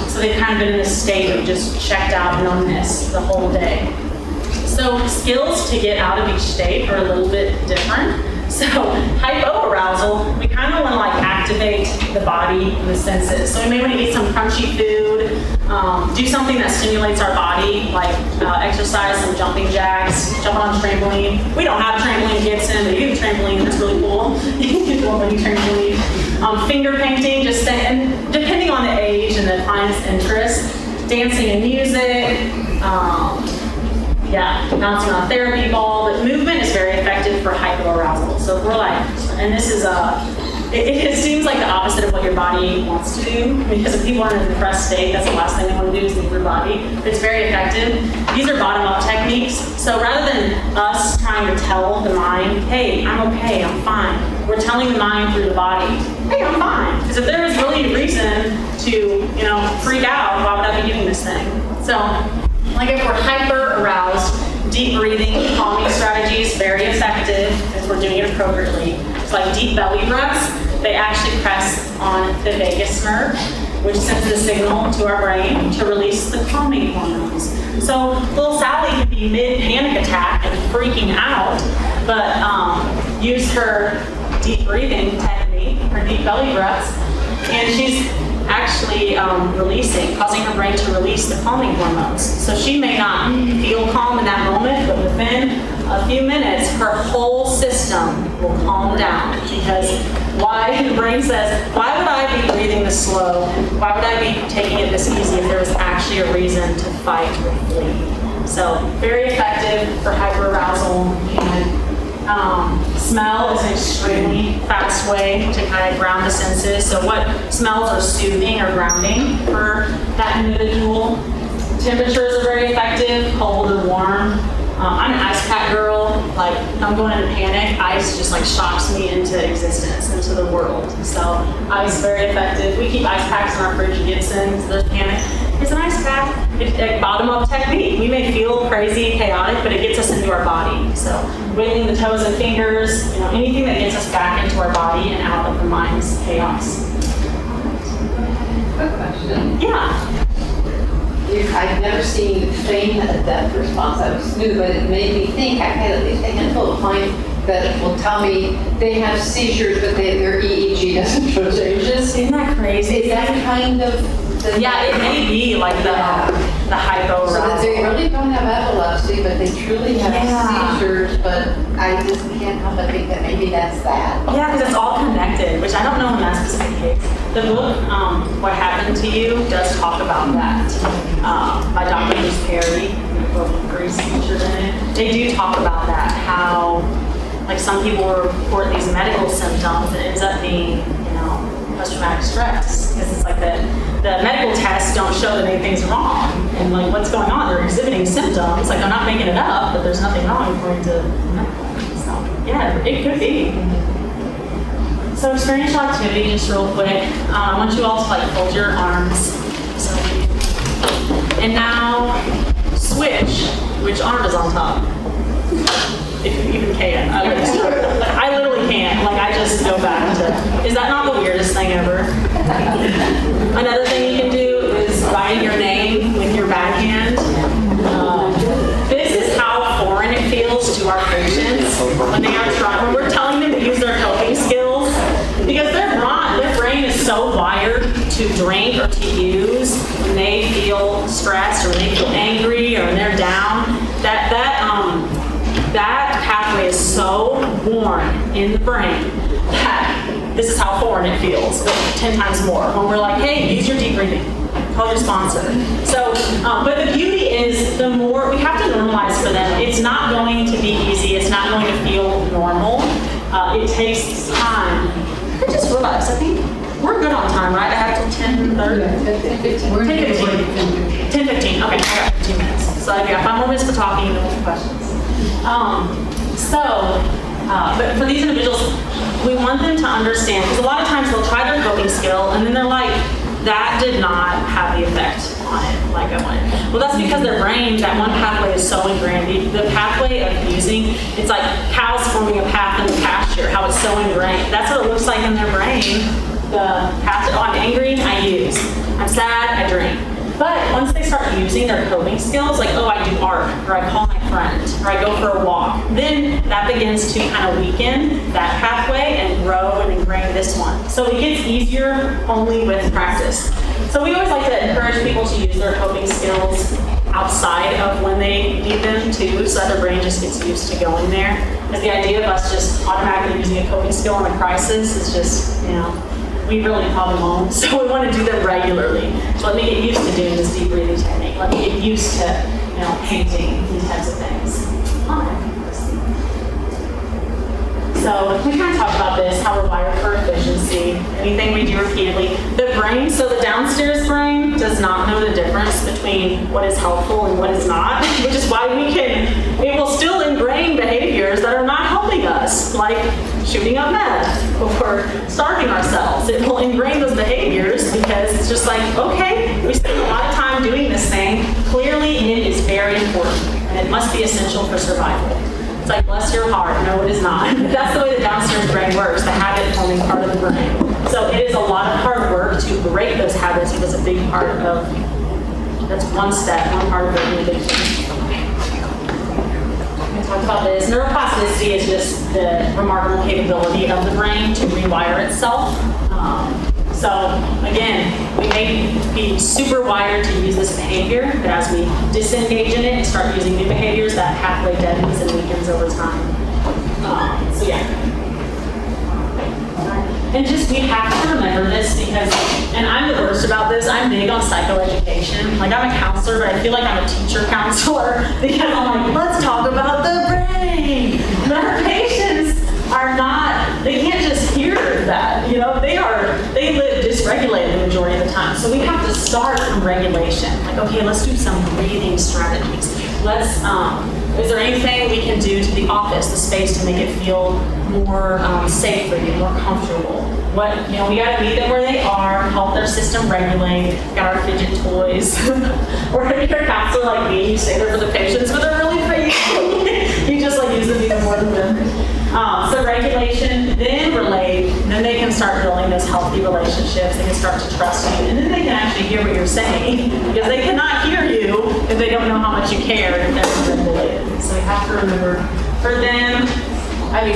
So they've kind of been in a state of just checked out numbness the whole day. So skills to get out of each state are a little bit different. So hypoarousal, we kind of want to like activate the body and the senses. So we may want to eat some crunchy food, do something that stimulates our body, like exercise, some jumping jacks, jump on a trampoline. We don't have a trampoline in Gibson, but you have a trampoline, that's really cool. You can do a mini trampoline. Finger painting, and depending on the age and the client's interest, dancing and music, bouncing on a therapy ball, but movement is very effective for hypoarousal. So if we're like, and this is it seems like the opposite of what your body wants to do, because if people are in a depressed state, that's the last thing they want to do is leave their body. But it's very effective. These are bottom-up techniques. So rather than us trying to tell the mind, hey, I'm okay, I'm fine, we're telling the mind through the body, hey, I'm fine. Because if there was really a reason to, freak out, why would I be doing this thing? So, like if we're hyper-aroused, deep breathing, calming strategies, very effective if we're doing it appropriately. It's like deep belly breaths. They actually press on the vagus nerve, which sends the signal to our brain to release the calming hormones. So little Sally could be mid-panic attack and freaking out, but use her deep breathing technique, her deep belly breaths, and she's actually causing her brain to release the calming hormones. So she may not feel calm in that moment, but within a few minutes, her whole system will calm down. Because the brain says, why would I be breathing this slow? Why would I be taking it this easy if there was actually a reason to fight or flee? So very effective for hyperarousal. And smell is an extremely fast way to kind of ground the senses. So what smells are soothing or grounding for that individual. Temperatures are very effective, cold or warm. I'm an ice pack girl. Like I'm going into panic, ice just like shocks me into existence, into the world. So ice very effective. We keep ice packs in our fridge at Gibson. So there's panic. It's an ice pack. It's a bottom-up technique. We may feel crazy, chaotic, but it gets us into our body. So wiggling the toes and fingers, anything that gets us back into our body and out of the mind's chaos. Quick question. Yeah. I've never seen faint death response. I was new, but it made me think. I've had at least a handful of clients that will tell me they have seizures, but their EEG doesn't show changes. Isn't that crazy? Is that kind of Yeah, it may be like the hypoarousal. So that they really don't have epilepsy. epilepsy, but they truly have Yeah. seizures, but I just can't help but think that maybe that's that. Yeah, because it's all connected, which I don't know in that specific case. The book, What Happened to You, does talk about that by Dr. Bruce Perry. Bruce featured in it. They do talk about that, how like some people report these medical symptoms and it ends up being, post-traumatic stress. Because it's like the medical tests don't show that anything's wrong. And like what's going on? They're exhibiting symptoms. Like I'm not making it up, but there's nothing wrong according to medical. So yeah, it could be. So experiential activity, just real quick. I want you all to like fold your arms. So, and now switch which arm is on top. If you even can. I literally can't. Like I just go back to. Is that not the weirdest thing ever? Another thing you can do is write your name with your backhand. This is how foreign it feels to our patients when they are trying. When we're telling them to use their coping skills, because their brain is so wired to drink or to use when they feel stressed or when they feel angry or when they're down. That pathway is so worn in the brain that this is how foreign it feels, but 10 times more. When we're like, hey, use your deep breathing. Call your sponsor. So, but the beauty is the more, we have to normalize for them. It's not going to be easy. It's not going to feel normal. It takes time. I just realized, I think we're good on time, right? I have till 10:30? 10:15. Okay, I got 15 minutes. So yeah, 5 more minutes for talking and then we'll questions. But for these individuals, we want them to understand, because a lot of times they'll try their coping skill and then they're like, that did not have the effect on it like I wanted. Well, that's because their brain, that one pathway is so ingrained. The pathway of using, it's like cows forming a path in the pasture, how it's so ingrained. That's what it looks like in their brain. The path, I'm angry, I use. I'm sad, I drink. But once they start using their coping skills, like, oh, I do art, or I call my friend, or I go for a walk, then that begins to kind of weaken that pathway and grow and ingrain this one. So it gets easier only with practice. So we always like to encourage people to use their coping skills outside of when they need them too, so that their brain just gets used to going there. Because the idea of us just automatically using a coping skill in a crisis is just, we really problem home, so we want to do them regularly. So let me get used to doing this deep breathing technique. Let me get used to, painting, these types of things. So we kind of talked about this, how we're wired for efficiency. Anything we do repeatedly. The brain, so the downstairs brain does not know the difference between what is helpful and what is not, which is why it will still ingrain behaviors that are not helping us, like shooting up meth or starving ourselves. It will ingrain those behaviors because it's just like, okay, we spend a lot of time doing this thing. Clearly it is very important and it must be essential for survival. It's like, bless your heart, no it is not. That's the way the downstairs brain works, the habit forming part of the brain. So it is a lot of hard work to break those habits because a big part of, that's one part of the addiction. We talked about this. Neuroplasticity is just the remarkable capability of the brain to rewire itself. So again, we may be super wired to use this behavior, but as we disengage in it and start using new behaviors, that pathway deadens and weakens over time. So yeah. And just, we have to remember this because, and I'm the worst about this, I'm big on psychoeducation. Like I'm a counselor, but I feel like I'm a teacher counselor because I'm like, let's talk about the brain. But our patients are not, they can't just hear that, they live dysregulated the majority of the time. So we have to start from regulation. Like, okay, let's do some breathing strategies. Is there anything we can do to the office, the space, to make it feel more safe for you, more comfortable? We gotta meet them where they are, help their system regulate, got our fidget toys. Or if you're a counselor like me, you stay there for the patients, but they're really for you. You just use them even more than them. So regulation, then relate, then they can start building those healthy relationships, they can start to trust you, and then they can actually hear what you're saying, because they cannot hear you if they don't know how much you care and if they're regulated. So we have to remember, for them,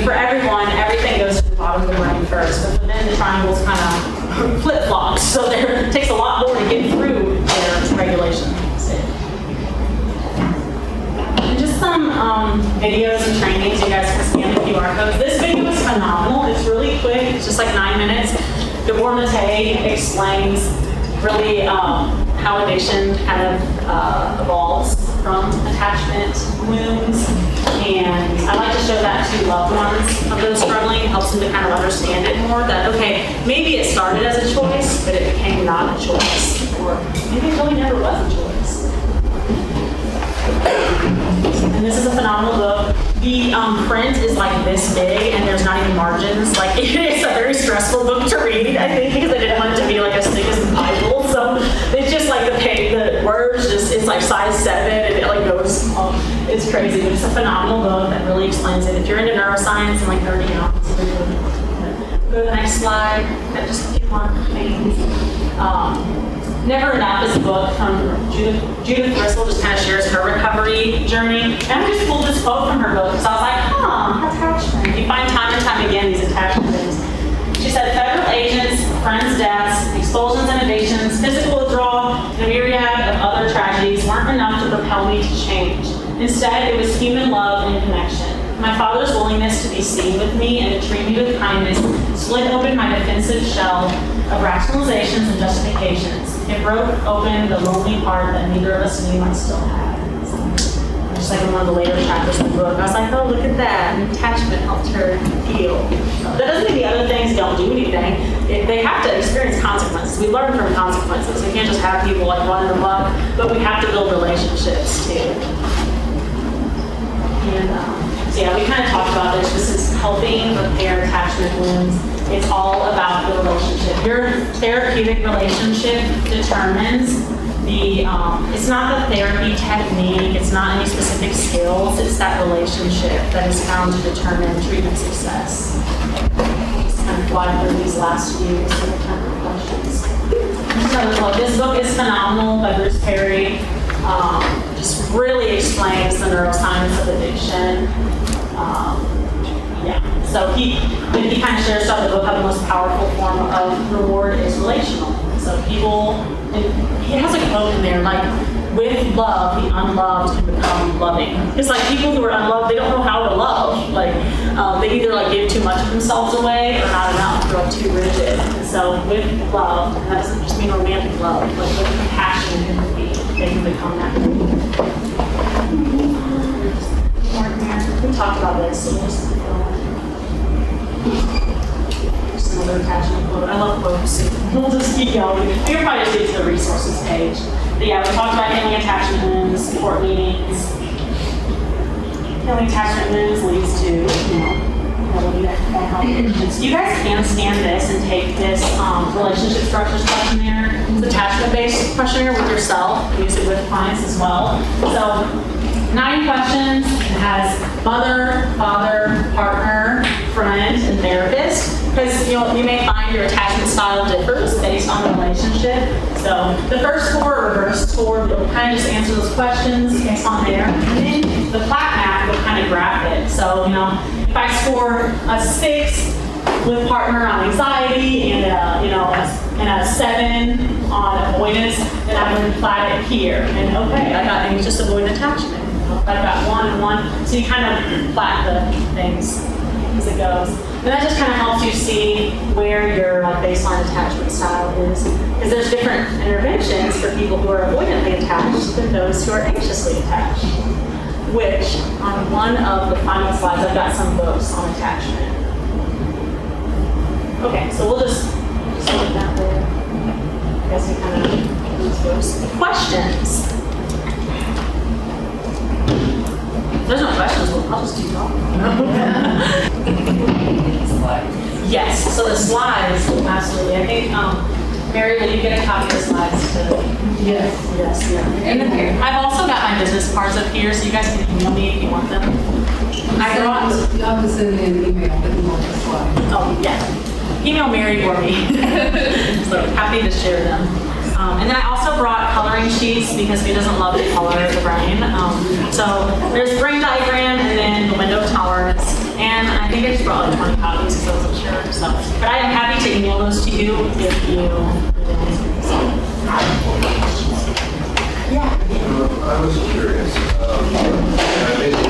for everyone, everything goes to the bottom of the brain first, but for them the triangles kind of flip-flops, so it takes a lot more to get through their regulation. some videos and trainings. You guys can scan the QR codes. This video is phenomenal. It's really quick. It's just like 9 minutes. Gabor Mate explains really how addiction kind of evolves from attachment wounds. And I like to show that to loved ones of those struggling. It helps them to kind of understand it more, that, okay, maybe it started as a choice, but it became not a choice. Or maybe it really never was a choice. And this is a phenomenal book. The print is like this big, and there's not even margins. Like, it's a very stressful book to read, I think, because I didn't want it to be like as thick as the Bible. So it's just like the words, it's like size 7, and it like goes, it's crazy. But it's a phenomenal book that really explains it. If you're into neuroscience and like nerding out, it's really good. Go to the next slide. Got just a few more things. Never Enough is a book from Judith Bristol, just kind of shares her recovery journey. And I just pulled this quote from her book, so I was like, attachment. You find time and time again these attachment things. She said, federal agents, friends' deaths, expulsions and evictions, physical withdrawal, and a myriad of other tragedies weren't enough to propel me to change. Instead, it was human love and connection. My father's willingness to be seen with me and to treat me with kindness split open my defensive shell of rationalizations and justifications. It broke open the lonely part that neither of us knew I still had. Just like in one of the later chapters of the book, I was like, oh, look at that. And attachment helped her heal. That doesn't mean the other things don't do anything. They have to experience consequences. We learn from consequences. We can't just have people like running amok, but we have to build relationships too. And so yeah, we kind of talked about this. This is helping repair attachment wounds. It's all about the relationship. Your therapeutic relationship determines the, it's not the therapy technique, it's not any specific skills, it's that relationship that is found to determine treatment success. Just kind of fly through these last few sort of kind of questions. So this book is phenomenal by Bruce Perry. Just really explains the neuroscience of addiction. So he kind of shares throughout the book how the most powerful form of reward is relational. So people, and he has a quote in there like, with love, the unloved can become loving. It's like people who are unloved, they don't know how to love. Like they either like give too much of themselves away or not enough, or too rigid. And so with love, and that doesn't just mean romantic love, like with compassion and empathy, they can become that. We talked about this, so we'll just keep going. Just another attachment quote. I love quotes. We'll just keep going. We can probably just get to the resources page. But yeah, we talked about healing attachment wounds, support meetings. Healing attachment wounds leads to, you guys can scan this and take this relationship structures questionnaire. It's attachment-based questionnaire with yourself. Use it with clients as well. So 9 questions. It has mother, father, partner, friend, and therapist. Because you may find your attachment style differs based on the relationship. So the first 4 are reverse scored. It'll kind of just answer those questions based on there. And then the flat map will kind of graph it. So if I score a 6 with partner on anxiety and a 7 on avoidance, then I'm going to flat it here. And okay, I got things just avoid attachment. I've got 1 and 1. So you kind of flat the things as it goes. And that just kind of helps you see where your baseline attachment style is. Because there's different interventions for people who are avoidantly attached than those who are anxiously attached. Which, on one of the final slides, I've got some books on attachment. Okay, so we'll just look at that later. I guess we kind of these books. Questions? If there's no questions, I'll just keep going. Yes, so the slides, absolutely. I think, Mary, will you get a copy of the slides to? Yes. Yeah. And I've also got my business cards up here, so you guys can email me if you want them. I was sending an email, but you want the slides. Oh, yeah. Email Mary for me. So happy to share them. And then I also brought coloring sheets because who doesn't love to color the brain? So there's the brain diagram and then the window of tolerance. And I think I just brought like 20 copies because I wasn't sure. So, but I am happy to email those to you if you. Yeah. I was curious. I basically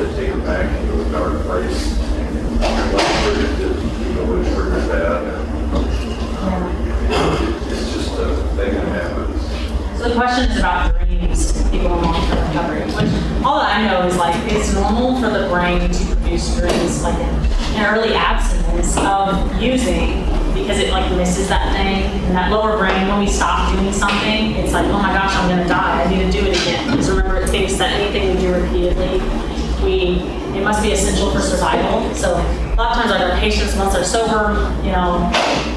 to take it back into a dark place. What triggered it, what triggered that, and it's just a thing that happens. So the question is about dreams, people in long-term recovery, which all that I know is like it's normal for the brain to produce dreams like in early abstinence of using because it like misses that thing. And that lower brain, when we stop doing something, it's like, oh my gosh, I'm gonna die. I need to do it again. Because remember, it thinks that anything we do repeatedly, it must be essential for survival. So a lot of times, like our patients, once they're sober,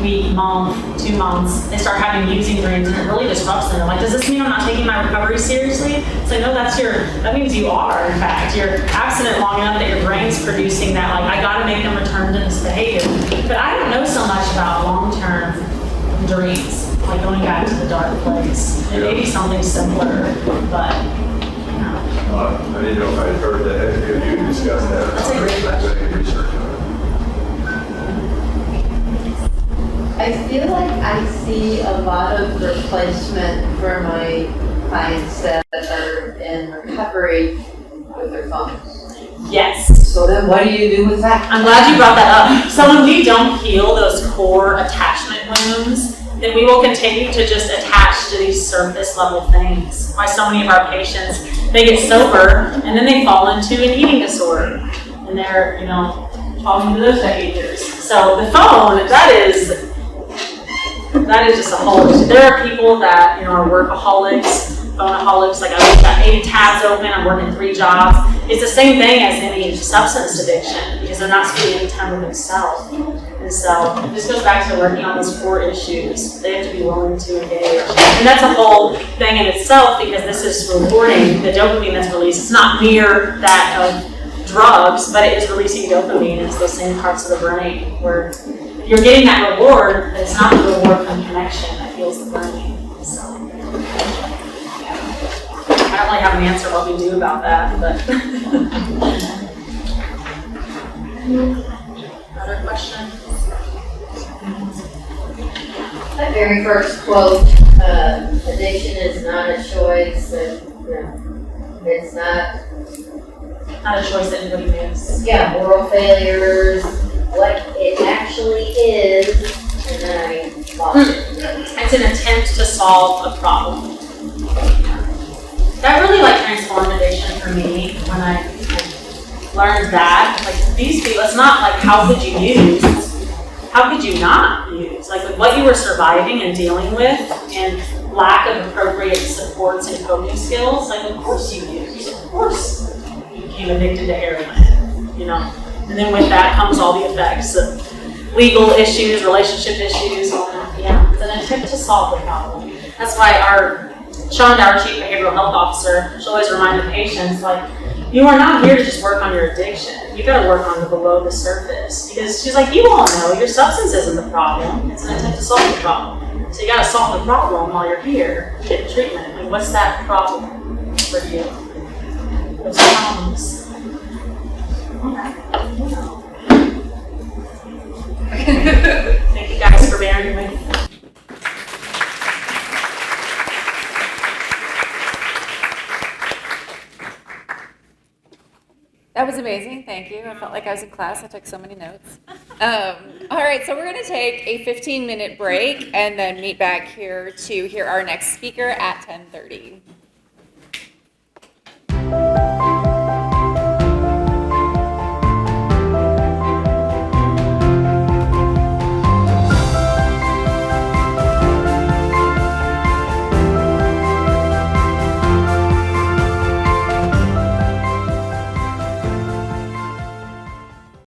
week, month, 2 months, they start having using dreams, and it really disrupts them. They're like, does this mean I'm not taking my recovery seriously? It's like, no, that means you are. In fact, you're abstinent long enough that your brain's producing that, like, I got to make them return to this behavior. But I don't know so much about long-term dreams, like going back to the dark place. It may be something simpler, but. I didn't know if I had heard that. Have you discussed that? That's a great question. Any research on it? I feel like I see a lot of replacement for my clients that are in recovery with their phones. Yes. So then what do you do with that? I'm glad you brought that up. So when we don't heal those core attachment wounds, then we will continue to just attach to these surface level things. Why so many of our patients, they get sober and then they fall into an eating disorder. And they're, falling into those behaviors. So the phone, that is just a whole issue. There are people that, are workaholics, phoneaholics, like I've got 80 tabs open, I'm working 3 jobs. It's the same thing as any substance addiction because they're not spending any time with themselves. And so this goes back to working on those core issues. They have to be willing to engage. And that's a whole thing in itself because this is rewarding the dopamine that's released. It's not near that of drugs, but it is releasing dopamine. It's those same parts of the brain where you're getting that reward, but it's not the reward from connection that fuels the brain. So I don't really have an answer what we do about that, but other questions? My very first quote, addiction is not a choice, it's not Not a choice that anybody makes. moral failures, what it actually is, and then I lost it. It's an attempt to solve a problem. That really transformed addiction for me when I learned that. These people, it's not how could you use, it's how could you not use? With what you were surviving and dealing with and lack of appropriate supports and coping skills, of course you used. Of course you became addicted to heroin, And then with that comes all the effects of legal issues, relationship issues, all that. It's an attempt to solve the problem. That's why Shonda, our Chief Behavioral Health Officer, she'll always remind the patients, you are not here to just work on your addiction. You gotta work on the below the surface. Because she's like, you all know your substance isn't the problem. It's an attempt to solve the problem. So you gotta solve the problem while you're here, get treatment. What's that problem for you? What's the problems? Thank you guys for bearing with me. That was amazing. Thank you. I felt like I was in class. I took so many notes. All right, so we're going to take a 15-minute break and then meet back here to hear our next speaker at 10:30.